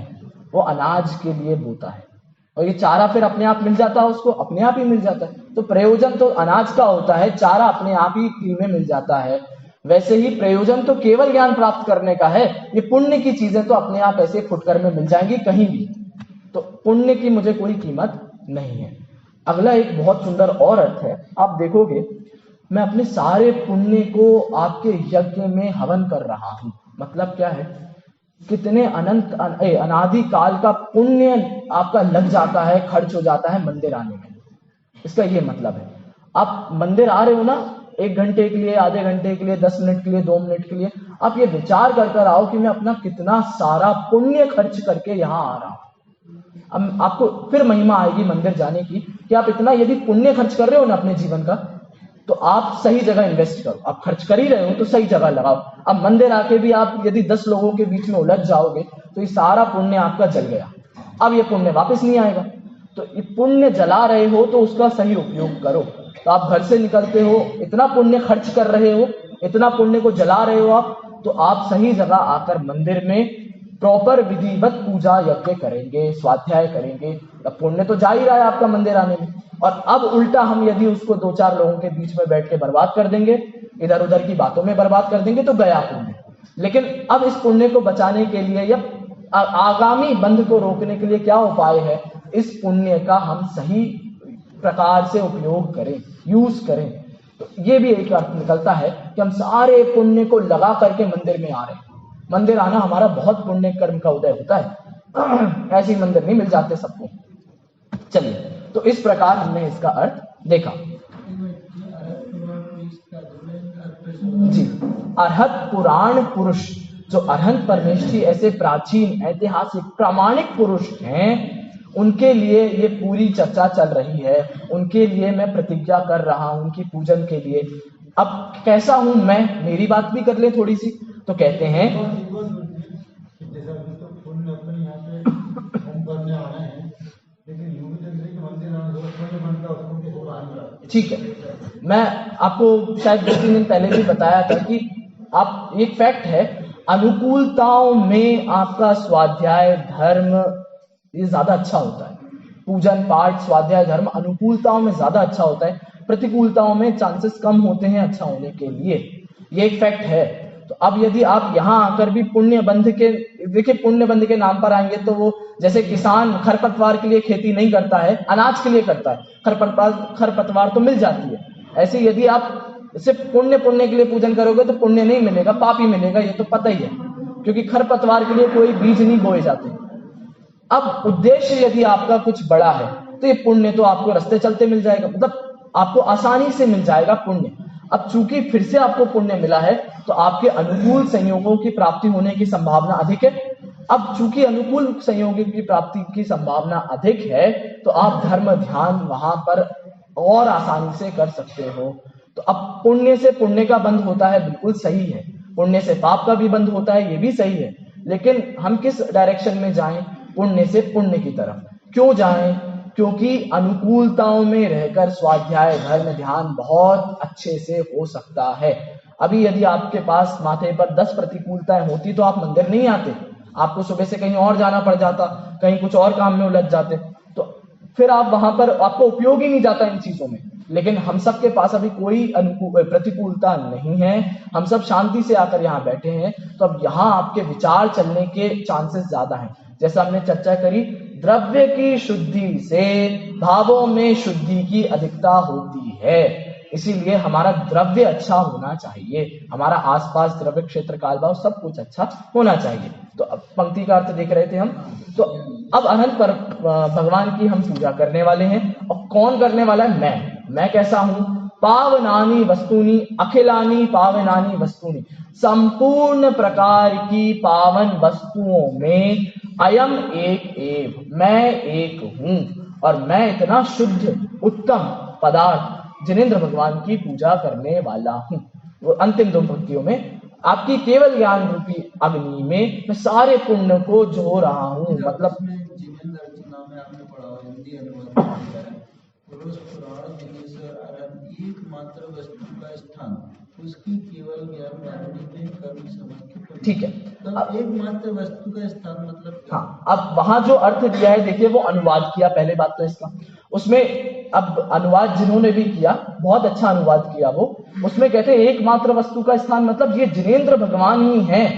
वो अनाज के लिए बोता है। और ये चारा फिर अपने आप मिल जाता है उसको, अपने आप ही मिल जाता है। तो प्रयोजन तो अनाज का होता है, चारा अपने आप ही में मिल जाता है। वैसे ही प्रयोजन तो केवल ज्ञान प्राप्त करने का है, ये पुण्य की चीजें तो अपने आप ऐसे फुटकर में मिल जाएंगी कहीं भी, तो पुण्य की मुझे कोई कीमत नहीं है। अगला एक बहुत सुंदर और अर्थ है, आप देखोगे मैं अपने सारे पुण्य को आपके यज्ञ में हवन कर रहा हूं। मतलब क्या है, कितने अनंत अनादि काल का पुण्य आपका लग जाता है, खर्च हो जाता है मंदिर आने में। इसका ये मतलब है, आप मंदिर आ रहे हो ना, 1 घंटे के लिए, आधे घंटे के लिए, 10 मिनट के लिए, 2 मिनट के लिए, आप ये विचार कर आओ कि मैं अपना कितना सारा पुण्य खर्च करके यहां आ रहा हूं। अब आपको फिर महिमा आएगी मंदिर जाने की कि आप इतना यदि पुण्य खर्च कर रहे हो ना अपने जीवन का, तो आप सही जगह इन्वेस्ट करो। आप खर्च कर ही रहे हो तो सही जगह लगाओ। अब मंदिर आके भी आप यदि 10 लोगों के बीच में उलझ जाओगे तो ये सारा पुण्य आपका जल गया, अब ये पुण्य वापस नहीं आएगा। तो ये पुण्य जला रहे हो तो उसका सही उपयोग करो। तो आप घर से निकलते हो, इतना पुण्य खर्च कर रहे हो, इतना पुण्य को जला रहे हो आप, तो आप सही जगह आकर मंदिर में प्रॉपर विधिवत पूजा यज्ञ करेंगे, स्वाध्याय करेंगे, तब पुण्य तो जा ही रहा है आपका मंदिर आने में। और अब उल्टा हम यदि उसको 2-4 लोगों के बीच में बैठ के बर्बाद कर देंगे, इधर उधर की बातों में बर्बाद कर देंगे, तो गया पुण्य। लेकिन अब इस पुण्य को बचाने के लिए या आगामी बंध को रोकने के लिए क्या उपाय है, इस पुण्य का हम सही प्रकार से उपयोग करें, यूज करें। तो ये भी एक अर्थ निकलता है कि हम सारे पुण्य को लगा करके मंदिर में आ रहे हैं। मंदिर आना हमारा बहुत पुण्य कर्म का उदय होता है, ऐसे ही मंदिर नहीं मिल जाते सबको। चलिए, तो इस प्रकार हमने इसका अर्थ देखा जी। अर्हत पुराण पुरुष, जो अरहंत परमेष्ठी ऐसे प्राचीन ऐतिहासिक प्रामाणिक पुरुष हैं, उनके लिए ये पूरी चर्चा चल रही है, उनके लिए मैं प्रतिज्ञा कर रहा हूं, उनकी पूजन के लिए। अब कैसा हूं मैं, मेरी बात भी कर ले थोड़ी सी। तो कहते हैं ठीक है, मैं आपको शायद 2-3 दिन पहले भी बताया था कि आप एक फैक्ट है, अनुकूलताओं में आपका स्वाध्याय धर्म ये ज्यादा अच्छा होता है। पूजन पाठ स्वाध्याय धर्म अनुकूलताओं में ज्यादा अच्छा होता है, प्रतिकूलताओं में चांसेस कम होते हैं अच्छा होने के लिए, ये एक फैक्ट है। तो अब यदि आप यहाँ आकर भी पुण्य बंध के, देखिए पुण्य बंध के नाम पर आएंगे तो वो जैसे किसान खरपतवार के लिए खेती नहीं करता है, अनाज के लिए करता है, खरपतवार तो मिल जाती है। ऐसे यदि आप सिर्फ पुण्य के लिए पूजन करोगे तो पुण्य नहीं मिलेगा, पाप ही मिलेगा, ये तो पता ही है, क्योंकि खरपतवार के लिए कोई बीज नहीं बोए जाते। अब उद्देश्य यदि आपका कुछ बड़ा है तो ये पुण्य तो आपको रास्ते चलते मिल जाएगा, मतलब आपको आसानी से मिल जाएगा पुण्य। अब चूंकि फिर से आपको पुण्य मिला है तो आपके अनुकूल संयोगों की प्राप्ति होने की संभावना अधिक है। अब चूंकि अनुकूल संयोगों की प्राप्ति की संभावना अधिक है तो आप धर्म ध्यान वहां पर और आसानी से कर सकते हो। तो अब पुण्य से पुण्य का बंध होता है, बिल्कुल सही है, पुण्य से पाप का भी बंध होता है, ये भी सही है। लेकिन हम किस डायरेक्शन में जाएं? पुण्य से पुण्य की तरफ क्यों जाएं? क्योंकि अनुकूलताओं में रहकर स्वाध्याय धर्म ध्यान बहुत अच्छे से हो सकता है। अभी यदि आपके पास माथे पर 10 प्रतिकूलताएं होती तो आप मंदिर नहीं आते, आपको सुबह से कहीं और जाना पड़ जाता, कहीं कुछ और काम में उलझ जाते, तो फिर आप वहां पर आपको उपयोग ही नहीं जाता इन चीजों में। लेकिन हम सब के पास अभी कोई प्रतिकूलता नहीं है, हम सब शांति से आकर यहाँ बैठे हैं, तो अब यहाँ आपके विचार चलने के चांसेस ज्यादा हैं। जैसा हमने चर्चा करी, द्रव्य की शुद्धि से भावों में शुद्धि की अधिकता होती है, इसीलिए हमारा द्रव्य अच्छा होना चाहिए, हमारा आसपास द्रव्य क्षेत्र कालभाव सब कुछ अच्छा होना चाहिए। तो अब पंक्ति का अर्थ देख रहे थे हम, तो अब अनंत पर भगवान की हम पूजा करने वाले हैं। और कौन करने वाला है? मैं कैसा हूं? पावनानी वस्तुनि अखिलानी पावनानी वस्तुनि, संपूर्ण प्रकार की पावन वस्तुओं में अयम एक एव, मैं एक हूं, और मैं इतना शुद्ध उत्तम पदार्थ जिनेंद्र भगवान की पूजा करने वाला हूं। वो अंतिम 2 पंक्तियों में आपकी केवल ज्ञान रूपी अग्नि में मैं सारे पुण्य को जो रहा हूं, मतलब जिनेंद्र अर्चना में आपने पढ़ा हिंदी अनुवाद पुरुष पुराण जिनेश्वर आराध्य एकमात्र वस्तु का स्थान, उसकी केवल ज्ञान अग्नि में कर्म समझ के। ठीक है, तब एकमात्र वस्तु का स्थान मतलब क्या? हाँ, अब वहां जो अर्थ दिया है देखिए, वो अनुवाद किया, पहले बात तो इसका, उसमें अब अनुवाद जिन्होंने भी किया बहुत अच्छा अनुवाद किया, वो उसमें कहते हैं एकमात्र वस्तु का स्थान मतलब ये जिनेंद्र भगवान ही हैं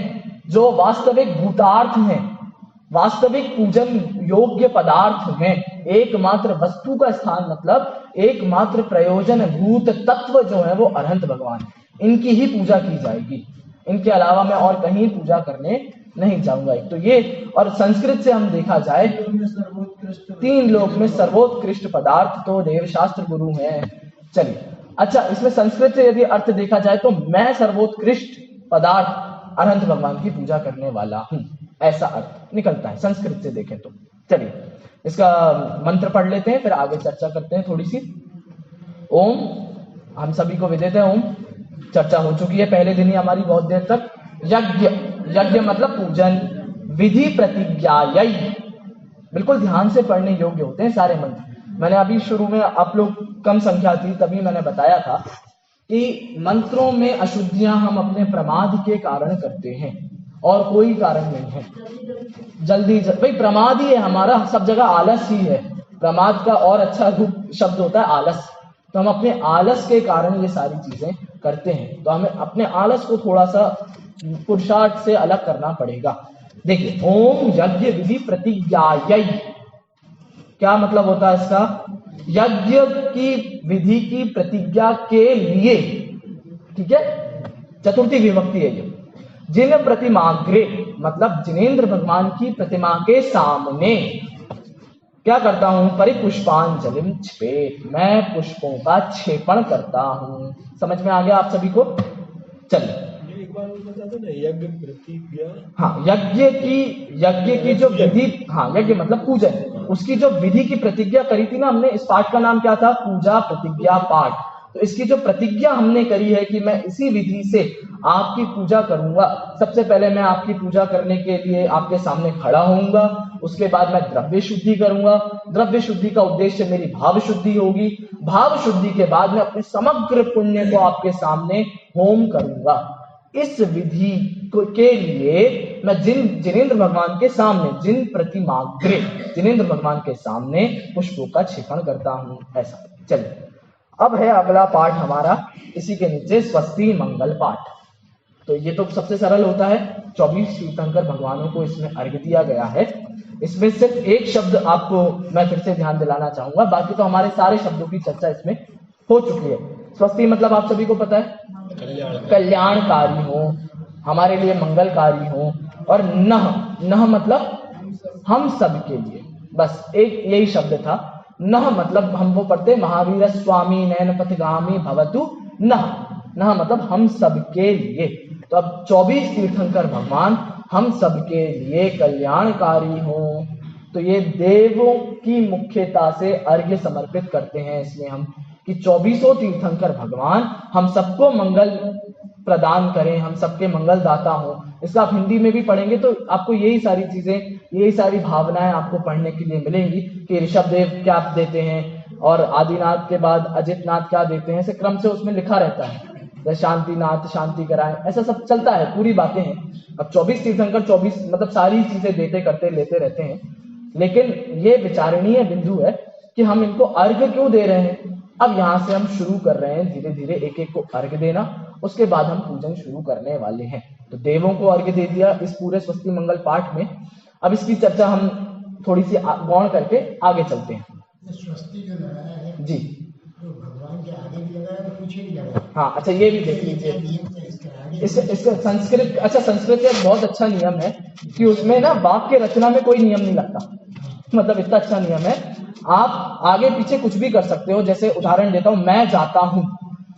जो वास्तविक भूतार्थ हैं, वास्तविक पूजन योग्य पदार्थ हैं। एकमात्र वस्तु का स्थान मतलब एकमात्र प्रयोजन भूत तत्व जो है वो अनंत भगवान, इनकी ही पूजा की जाएगी, इनके अलावा मैं और कहीं पूजा करने नहीं जाऊंगा। एक तो ये, और संस्कृत से हम देखा जाए 3 लोक में सर्वोत्कृष्ट पदार्थ तो देवशास्त्र गुरु हैं। चलिए, अच्छा, इसमें संस्कृत से यदि अर्थ देखा जाए तो मैं सर्वोत्कृष्ट पदार्थ अनंत भगवान की पूजा करने वाला हूं, ऐसा अर्थ निकलता है संस्कृत से देखें तो। चलिए इसका मंत्र पढ़ लेते हैं, फिर आगे चर्चा करते हैं थोड़ी सी। ओम, हम सभी को विदित है ओम, चर्चा हो चुकी है पहले दिन ही हमारी बहुत देर तक। यज्ञ, यज्ञ मतलब पूजन, विधि प्रतिज्ञा, बिल्कुल ध्यान से पढ़ने योग्य होते हैं सारे मंत्र। मैंने अभी शुरू में, आप लोग कम संख्या थी तभी मैंने बताया था कि मंत्रों में अशुद्धियां हम अपने प्रमाद के कारण करते हैं और कोई कारण नहीं है। जल्दी भाई प्रमाद ही है हमारा, सब जगह आलस ही है, प्रमाद का और अच्छा रूप शब्द होता है आलस। तो हम अपने आलस के कारण ये सारी चीजें करते हैं, तो हमें अपने आलस को थोड़ा सा पुरुषार्थ से अलग करना पड़ेगा। देखिए, ओम यज्ञ विधि प्रतिज्ञा, क्या मतलब होता है इसका? यज्ञ की विधि की प्रतिज्ञा के लिए, ठीक है, चतुर्थी विभक्ति है ये। जिन प्रतिमाग्रे मतलब जिनेंद्र भगवान की प्रतिमा के सामने क्या करता हूं? परिपुष्पांजलिम छेपेत, मैं पुष्पों का छेपण करता हूं। समझ में आ गया आप सभी को? चलिए एक बार बता दो ना, यज्ञ प्रतिज्ञा। हाँ, यज्ञ की जो विधि, हाँ यज्ञ मतलब पूजन, उसकी जो विधि की प्रतिज्ञा करी थी ना हमने, इस पाठ का नाम क्या था? पूजा प्रतिज्ञा पाठ। तो इसकी जो प्रतिज्ञा हमने करी है कि मैं इसी विधि से आपकी पूजा करूंगा, सबसे पहले मैं आपकी पूजा करने के लिए आपके सामने खड़ा होऊंगा, उसके बाद मैं द्रव्य शुद्धि करूंगा, द्रव्य शुद्धि का उद्देश्य मेरी भाव शुद्धि होगी, भाव शुद्धि के बाद मैं अपने समग्र पुण्य को आपके सामने होम करूंगा। इस विधि के लिए मैं जिनेंद्र भगवान के सामने, जिन प्रतिमाग्रे जिनेंद्र भगवान के सामने पुष्पों का छेपण करता हूं, ऐसा। चलिए, अब है अगला पाठ हमारा, इसी के नीचे स्वस्ति मंगल पाठ। तो ये तो सबसे सरल होता है, 24 तीर्थंकर भगवानों को इसमें अर्घ्य दिया गया है। इसमें सिर्फ एक शब्द आपको मैं फिर से ध्यान दिलाना चाहूंगा, बाकी तो हमारे सारे शब्दों की चर्चा इसमें हो चुकी है। स्वस्ति मतलब आप सभी को पता है, कल्याणकारी हो, हमारे लिए मंगलकारी हो। और नह मतलब हम सब के लिए, बस एक यही शब्द था। नह मतलब हम वो पढ़ते महावीर स्वामी नयन पथगामी भवतु नह, नह मतलब हम सब के लिए। तो अब 24 तीर्थंकर भगवान हम सब के लिए कल्याणकारी हों, तो ये देवों की मुख्यता से अर्घ्य समर्पित करते हैं इसमें हम, कि 24 तीर्थंकर भगवान हम सबको मंगल प्रदान करें, हम सबके मंगल दाता हों। इसका आप हिंदी में भी पढ़ेंगे तो आपको यही सारी चीजें, यही सारी भावनाएं आपको पढ़ने के लिए मिलेंगी कि ऋषभ देव क्या देते हैं और आदिनाथ के बाद अजितनाथ क्या देते हैं, ऐसे क्रम से उसमें लिखा रहता है। शांतिनाथ शांति कराएं, ऐसा सब चलता है, पूरी बातें हैं। अब 24 तीर्थंकर 24 मतलब सारी चीजें देते करते लेते रहते हैं, लेकिन ये विचारणीय बिंदु है कि हम इनको अर्घ्य क्यों दे रहे हैं। अब यहाँ से हम शुरू कर रहे हैं धीरे धीरे एक एक को अर्घ्य देना, उसके बाद हम पूजन शुरू करने वाले हैं। तो देवों को अर्घ्य दे दिया इस पूरे स्वस्ति मंगल पाठ में। अब इसकी चर्चा हम थोड़ी सी गौण करके आगे चलते हैं। स्वस्ति जो लगाया है जी, तो भगवान के आगे भी लगाया और पीछे भी लगाया। हाँ अच्छा, ये भी देख लीजिए इसका संस्कृत, अच्छा संस्कृत एक बहुत अच्छा नियम है कि उसमें ना वाक्य रचना में कोई नियम नहीं लगता, मतलब इतना अच्छा नियम है, आप आगे पीछे कुछ भी कर सकते हो। जैसे उदाहरण देता हूं, मैं जाता हूं,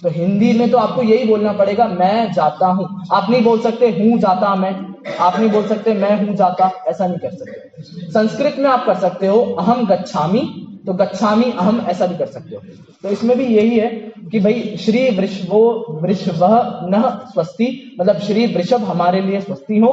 तो हिंदी में तो आपको यही बोलना पड़ेगा मैं जाता हूं। आप नहीं बोल सकते हूं जाता मैं, आप नहीं बोल सकते मैं हूं जाता, ऐसा नहीं कर सकते। संस्कृत में आप कर सकते हो अहम गच्छामि, तो गच्छामि अहम ऐसा भी कर सकते हो। तो इसमें भी यही है कि भाई श्री वृषभो वृषभः नः स्वस्ति, मतलब श्री वृषभ हमारे लिए स्वस्ति हो,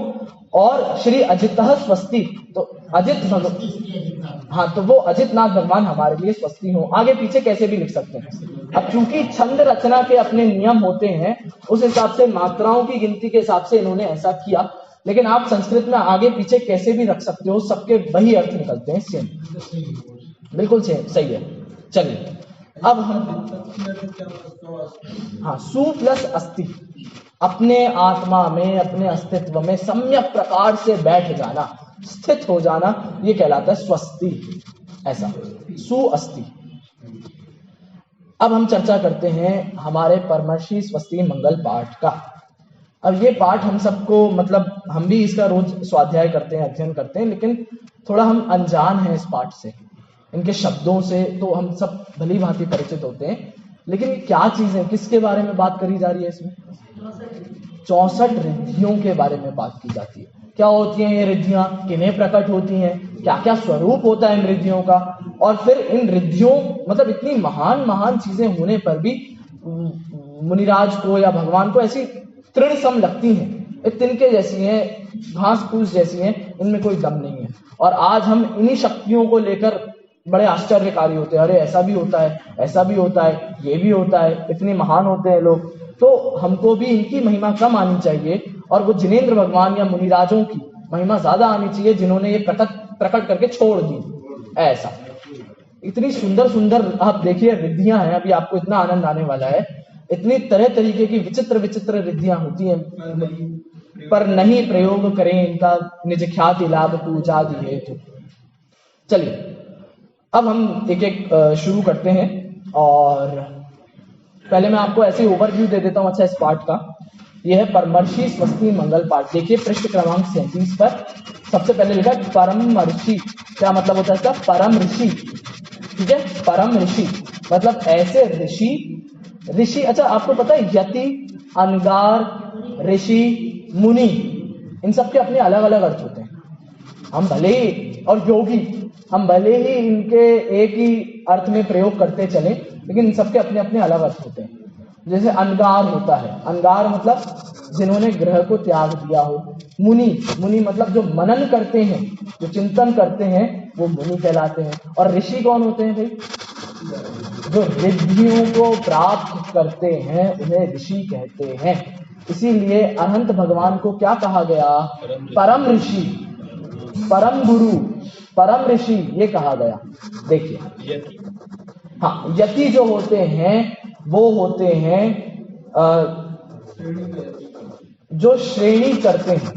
और श्री अजितः स्वस्ति, तो अजित भगवान, हाँ तो वो अजितनाथ भगवान हमारे लिए स्वस्ति हो। आगे पीछे कैसे भी लिख सकते हैं। अब चूंकि छंद रचना के अपने नियम होते हैं, उस हिसाब से मात्राओं की गिनती के हिसाब से इन्होंने ऐसा किया, लेकिन आप संस्कृत में आगे पीछे कैसे भी रख सकते हो, सबके वही अर्थ निकलते हैं सेम, बिल्कुल सही है। चलिए अब हम, हाँ सु प्लस अस्ति, अपने आत्मा में अपने अस्तित्व में सम्यक प्रकार से बैठ जाना, स्थित हो जाना, ये कहलाता है स्वस्ति, ऐसा सु अस्ति। अब हम चर्चा करते हैं हमारे परमर्षि स्वस्ति मंगल पाठ का। अब ये पाठ हम सबको, मतलब हम भी इसका रोज स्वाध्याय करते हैं, अध्ययन करते हैं, लेकिन थोड़ा हम अनजान हैं इस पाठ से, इनके शब्दों से तो हम सब भली भांति परिचित होते हैं, लेकिन क्या चीज है, किसके बारे में बात करी जा रही है इसमें? 64 रिद्धियों के बारे में बात की जाती है। क्या होती हैं ये रिद्धियां, किन्हें प्रकट होती हैं, क्या क्या स्वरूप होता है इन रिद्धियों का, और फिर इन रिद्धियों मतलब इतनी महान महान चीजें होने पर भी मुनिराज को या भगवान को ऐसी तृण सम लगती हैं, तिनके जैसी हैं, घास फूस जैसी हैं, इनमें कोई दम नहीं है। और आज हम इन्हीं शक्तियों को लेकर बड़े आश्चर्यकारी होते हैं, अरे ऐसा भी होता है, ऐसा भी होता है, ये भी होता है, इतने महान होते हैं लोग। तो हमको भी इनकी महिमा कम आनी चाहिए, और वो जिनेंद्र भगवान या मुनिराजों की महिमा ज्यादा आनी चाहिए, जिन्होंने ये प्रकट करके छोड़ दी। ऐसा इतनी सुंदर सुंदर आप देखिए रिद्धियां हैं, अभी आपको इतना आनंद आने वाला है। इतनी तरह तरीके की विचित्र विचित्र रिद्धियां होती हैं, पर नहीं प्रयोग करें इनका निज ख्याति लाभ पूजा दिए। तो चलिए अब हम एक एक शुरू करते हैं, और पहले मैं आपको ऐसे ओवरव्यू दे देता हूं अच्छा इस पाठ का। यह है परमर्षि स्वस्ति मंगल पाठ। देखिए पृष्ठ क्रमांक 37 पर सबसे पहले लिखा है परमर्षि। क्या मतलब होता है इसका? परम ऋषि, ठीक है, परम ऋषि मतलब ऐसे ऋषि, ऋषि अच्छा आपको पता है यति, अनगार, ऋषि, मुनि, इन सब के अपने अलग अलग अर्थ होते हैं। हम भले ही, और योगी, हम भले ही इनके एक ही अर्थ में प्रयोग करते चले, लेकिन इन सबके अपने अपने अलग अर्थ होते हैं। जैसे अनगार होता है, अनगार मतलब जिन्होंने ग्रह को त्याग दिया हो। मुनि, मुनि मतलब जो मनन करते हैं, जो चिंतन करते हैं, वो मुनि कहलाते हैं। और ऋषि कौन होते हैं भाई? जो रिद्धियों को प्राप्त करते हैं उन्हें ऋषि कहते हैं। इसीलिए अनंत भगवान को क्या कहा गया? परम ऋषि, परम गुरु, परम ऋषि ये कहा गया। देखिए हाँ, यति जो होते हैं वो होते हैं जो श्रेणी करते हैं,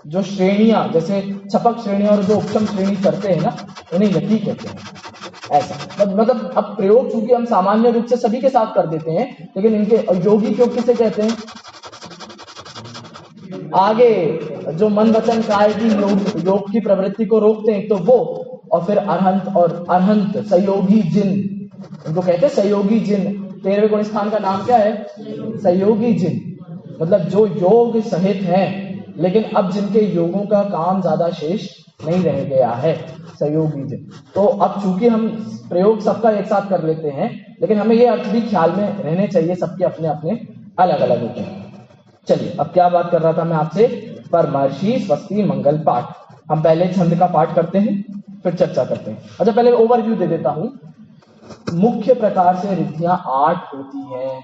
जो श्रेणियां, जैसे छपक श्रेणी और जो उपशम श्रेणी करते हैं ना, उन्हें यति कहते हैं। ऐसा मतलब अब प्रयोग चूंकि हम सामान्य रूप से सभी के साथ कर देते हैं, लेकिन इनके योगी क्यों किसे कहते हैं? आगे जो मन वचन काय की योग की प्रवृत्ति को रोकते हैं, तो वो, और फिर अरहंत सहयोगी जिन, उनको कहते हैं सहयोगी जिन। 13वें गुण स्थान का नाम क्या है? सहयोगी जिन, मतलब जो योग सहित हैं लेकिन अब जिनके योगों का काम ज्यादा शेष नहीं रह गया है, सहयोगी जिन। तो अब चूंकि हम प्रयोग सबका एक साथ कर लेते हैं, लेकिन हमें ये अर्थ भी ख्याल में रहने चाहिए, सबके अपने अपने अलग अलग होते हैं। चलिए, अब क्या बात कर रहा था मैं आपसे? परमर्षि स्वस्ति मंगल पाठ। हम पहले छंद का पाठ करते हैं, फिर चर्चा करते हैं। अच्छा, पहले ओवरव्यू दे देता हूं। मुख्य प्रकार से रिद्धियां 8 होती हैं,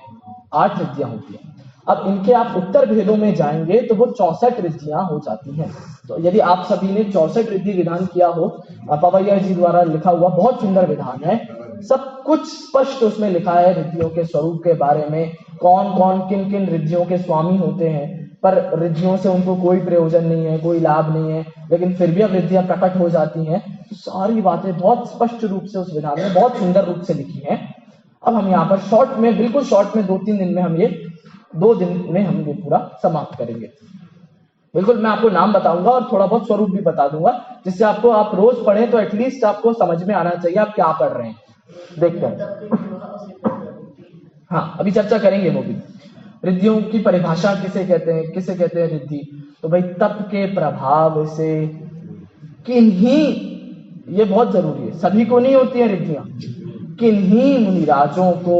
8 रिद्धियां होती हैं। अब इनके आप उत्तर भेदों में जाएंगे तो वो 64 रिद्धियां हो जाती हैं। तो यदि आप सभी ने 64 रिद्धि विधान किया हो, पवैया जी द्वारा लिखा हुआ बहुत सुंदर विधान है, सब कुछ स्पष्ट उसमें लिखा है रिद्धियों के स्वरूप के बारे में, कौन कौन किन किन रिद्धियों के स्वामी होते हैं, पर रिद्धियों से उनको कोई प्रयोजन नहीं है, कोई लाभ नहीं है, लेकिन फिर भी अब रिद्धियां प्रकट हो जाती हैं। तो सारी बातें बहुत स्पष्ट रूप से उस विधान में बहुत सुंदर रूप से लिखी हैं। अब हम यहाँ पर शॉर्ट में, बिल्कुल शॉर्ट में 2-3 दिन में हम ये 2 दिन में हम ये पूरा समाप्त करेंगे। बिल्कुल मैं आपको नाम बताऊंगा और थोड़ा बहुत स्वरूप भी बता दूंगा, जिससे आपको, आप रोज पढ़ें तो एटलीस्ट आपको समझ में आना चाहिए आप क्या पढ़ रहे हैं। देखते हैं, हाँ अभी चर्चा करेंगे वो भी। रिद्धियों की परिभाषा किसे कहते हैं, किसे कहते हैं रिद्धि? तो भाई तप के प्रभाव से किन्हीं, ये बहुत जरूरी है, सभी को नहीं होती है रिद्धियां, किन्हीं मुनिराजों को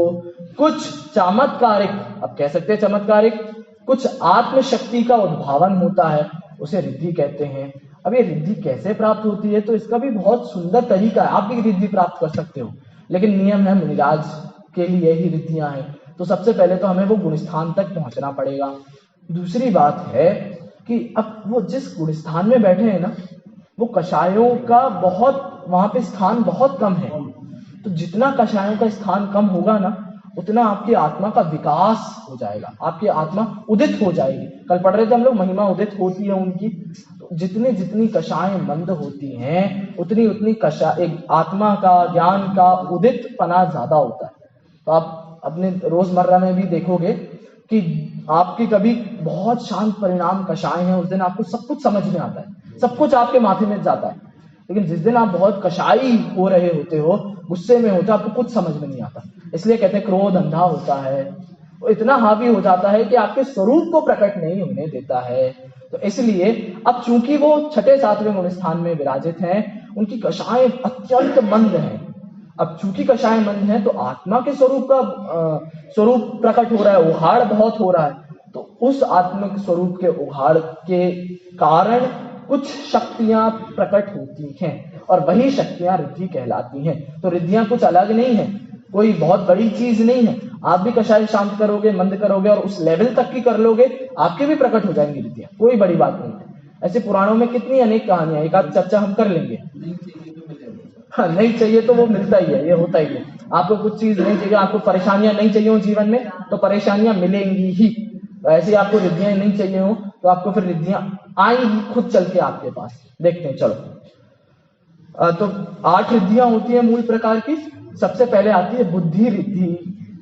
कुछ चमत्कारिक, अब कह सकते हैं चमत्कारिक, कुछ आत्मशक्ति का उद्भावन होता है, उसे रिद्धि कहते हैं। अब ये रिद्धि कैसे प्राप्त होती है, तो इसका भी बहुत सुंदर तरीका है, आप भी रिद्धि प्राप्त कर सकते हो, लेकिन नियम है मुनिराज के लिए ही रिद्धियां हैं। तो सबसे पहले तो हमें वो गुणस्थान तक पहुंचना पड़ेगा। दूसरी बात है कि अब वो जिस गुणस्थान में बैठे हैं ना, वो कषायों का बहुत, वहां पे स्थान बहुत कम है। तो जितना कषायों का स्थान कम होगा ना, उतना आपकी आत्मा का विकास हो जाएगा, आपकी आत्मा उदित हो जाएगी। कल पढ़ रहे थे हम लोग, महिमा उदित होती है उनकी। तो जितनी जितनी कषाएं मंद होती हैं, उतनी उतनी एक आत्मा का, ज्ञान का उदित पना ज्यादा होता है। तो आप अपने रोजमर्रा में भी देखोगे कि आपकी कभी बहुत शांत परिणाम कषाय हैं, उस दिन आपको सब कुछ समझ में आता है, सब कुछ आपके माथे में जाता है। लेकिन जिस दिन आप बहुत कषाई हो रहे होते हो, गुस्से में होते हो, आपको कुछ समझ में नहीं आता। इसलिए कहते हैं क्रोध अंधा होता है, वो इतना हावी हो जाता है कि आपके स्वरूप को प्रकट नहीं होने देता है। तो इसलिए अब चूंकि वो 6-7वें गुण स्थान में विराजित हैं, उनकी कषाएं अत्यंत मंद हैं। अब चूंकि कषाय मंद है, तो आत्मा के स्वरूप का स्वरूप प्रकट हो रहा है, उघाड़ बहुत हो रहा है। तो उस आत्मिक स्वरूप के उघाड़ के कारण कुछ शक्तियां प्रकट होती हैं, और वही शक्तियां रिद्धि कहलाती हैं। तो रिद्धियां कुछ अलग नहीं है, कोई बहुत बड़ी चीज नहीं है। आप भी कषाय शांत करोगे, मंद करोगे, और उस लेवल तक की कर लोगे, आपके भी प्रकट हो जाएंगी रिद्धियां, कोई बड़ी बात नहीं है। ऐसे पुराणों में कितनी अनेक कहानियां, एक आध चर्चा हम कर लेंगे। हाँ, नहीं चाहिए तो वो मिलता ही है, ये होता ही है। आपको कुछ चीज नहीं चाहिए, आपको परेशानियां नहीं चाहिए हो जीवन में, तो परेशानियां मिलेंगी ही। ऐसे आपको रिद्धियां नहीं चाहिए हो, तो आपको फिर रिद्धियां आएंगी खुद चल के आपके पास। देखते हैं, चलो। तो 8 रिद्धियां होती है मूल प्रकार की। सबसे पहले आती है बुद्धि रिद्धि।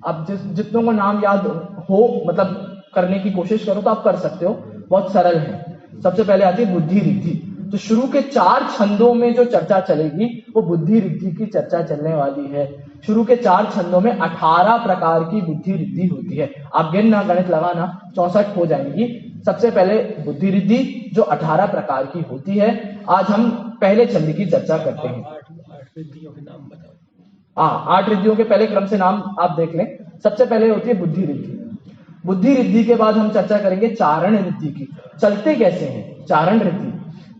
अब जितनों को नाम याद हो, मतलब करने की कोशिश करो तो आप कर सकते हो, बहुत सरल है। सबसे पहले आती है बुद्धि रिद्धि। तो शुरू के 4 छंदों में जो चर्चा चलेगी, वो बुद्धि रिद्धि की चर्चा चलने वाली है। शुरू के 4 छंदों में 18 प्रकार की बुद्धि रिद्धि होती है। आप गिनना, गणित लगाना, 64 हो जाएंगी। सबसे पहले बुद्धि रिद्धि जो 18 प्रकार की होती है। आज हम पहले छंद की चर्चा करते हैं। 8 रिद्धियों के नाम बताओ। 8 रिद्धियों के पहले क्रम से नाम आप देख लें। सबसे पहले होती है बुद्धि रिद्धि। बुद्धि रिद्धि के बाद हम चर्चा करेंगे चारण रिद्धि की। चलते कैसे हैं? चारण रिद्धि।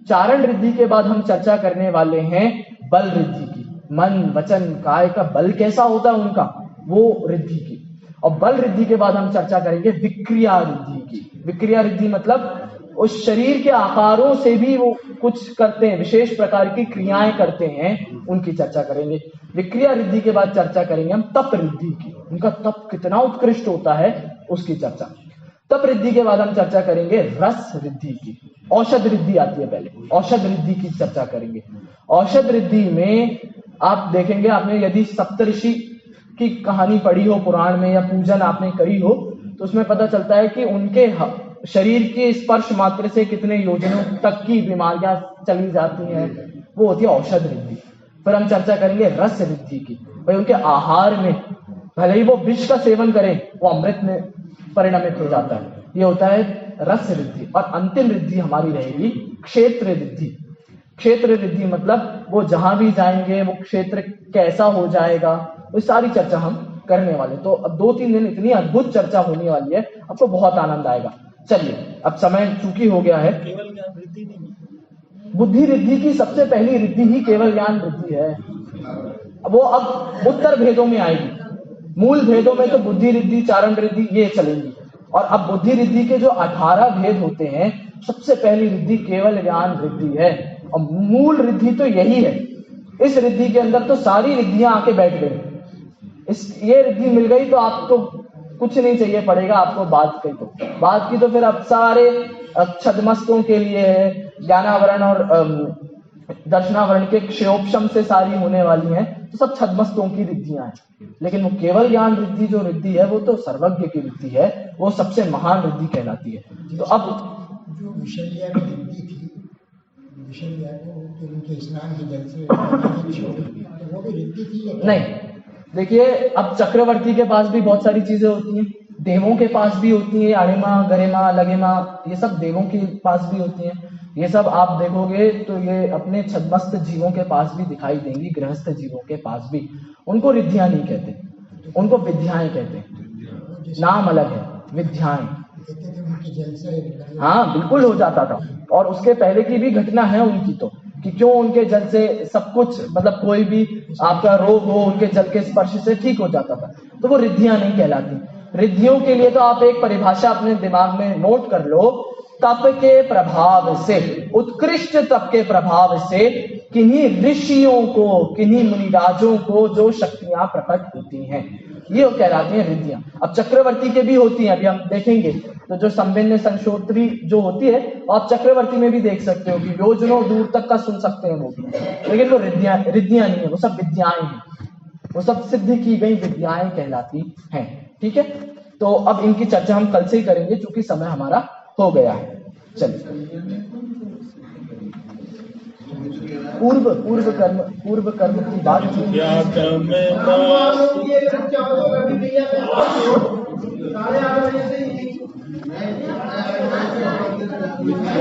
चारण रिद्धि के बाद हम चर्चा करने वाले हैं बल रिद्धि की। मन वचन काय का बल कैसा होता है उनका, वो रिद्धि की। और बल रिद्धि के बाद हम चर्चा करेंगे विक्रिया रिद्धि की। विक्रिया रिद्धि मतलब उस शरीर के आकारों से भी वो कुछ करते हैं, विशेष प्रकार की क्रियाएं करते हैं, उनकी चर्चा करेंगे। विक्रिया रिद्धि के बाद चर्चा करेंगे हम तप रिद्धि की। उनका तप कितना उत्कृष्ट होता है, उसकी चर्चा। तप रिद्धि के बाद हम चर्चा करेंगे रस रिद्धि की। औषध रिद्धि आती है पहले, औषध रिद्धि की चर्चा करेंगे। औषध रिद्धि में आप देखेंगे, आपने यदि सप्तऋषि की कहानी पढ़ी हो पुराण में, या पूजन आपने करी हो, तो उसमें पता चलता है कि उनके शरीर के स्पर्श मात्र से कितने योजनों तक की बीमारियां चली जाती हैं, वो होती है औषध रिद्धि। फिर हम चर्चा करेंगे रस रिद्धि की, भाई उनके आहार में भले ही वो विष का सेवन करें वो अमृत में परिणमित हो जाता है, ये होता है रस रिद्धि। और अंतिम रिद्धि हमारी रहेगी क्षेत्र रिद्धि। क्षेत्र रिद्धि मतलब वो जहां भी जाएंगे वो क्षेत्र कैसा हो जाएगा, वो सारी चर्चा हम करने वाले। तो अब 2-3 दिन इतनी अद्भुत चर्चा होने वाली है, आपको बहुत आनंद आएगा। चलिए अब समय चूंकि हो गया है, केवल ज्ञान वृद्धि नहीं, बुद्धि रिद्धि की सबसे पहली रिद्धि ही केवल ज्ञान रिद्धि है। वो अब उत्तर भेदों में आएगी, मूल भेदों में तो बुद्धि रिद्धि, चारण रिद्धि ये चलेंगी। और अब बुद्धि रिद्धि के जो 18 भेद होते हैं, सबसे पहली रिद्धि केवल ज्ञान रिद्धि है और मूल रिद्धि तो यही है। इस रिद्धि के अंदर तो सारी रिद्धियां आके बैठ गई। ये रिद्धि मिल गई तो आपको कुछ नहीं चाहिए पड़ेगा आपको बात की तो फिर अब सारे छद्मस्तों के लिए है, ज्ञानावरण और दर्शनावरण के क्षयोपशम से सारी होने वाली हैं, तो सब छद्मस्तों की रिद्धियां हैं। लेकिन वो केवल ज्ञान रिद्धि जो रिद्धि है वो तो सर्वज्ञ की रिद्धि है, वो सबसे महान रिद्धि कहलाती है। तो अब जो विषय की रिद्धि थी, विषय को उनके स्नान के जल से तो वो भी रिद्धि थी नहीं, देखिए अब चक्रवर्ती के पास भी बहुत सारी चीजें होती हैं, देवों के पास भी होती है, अणिमा गरिमा लगेमा ये सब देवों के पास भी होती हैं। ये सब आप देखोगे तो ये अपने छद्मस्त जीवों के पास भी दिखाई देंगी, गृहस्थ जीवों के पास भी। उनको रिद्धियां नहीं कहते, उनको विद्याएं कहते हैं, नाम अलग है, विद्याएं। हाँ बिल्कुल हो जाता था, और उसके पहले की भी घटना है उनकी तो, कि क्यों उनके जल से सब कुछ, मतलब कोई भी आपका रोग हो उनके जल के स्पर्श से ठीक हो जाता था। तो वो रिद्धियां नहीं कहलाती। रिद्धियों के लिए तो आप एक परिभाषा अपने दिमाग में नोट कर लो, तप के प्रभाव से, उत्कृष्ट तप के प्रभाव से किन्हीं ऋषियों को, किन्हीं मुनिराजों को जो शक्तियां प्रकट होती हैं, ये कहलाती हैं रिद्धियां। अब चक्रवर्ती के भी होती हैं, अभी हम देखेंगे। तो जो संभिन्न संशोत्री जो होती है, आप चक्रवर्ती में भी देख सकते हो कि योजनों दूर तक का सुन सकते हैं वो भी, लेकिन वो रिद्धियां नहीं है, वो सब विद्याएं हैं, वो सब सिद्ध की गई विद्याएं कहलाती हैं। ठीक है, तो अब इनकी चर्चा हम कल से ही करेंगे क्योंकि समय हमारा हो गया है। चलिए, पूर्व कर्म की बात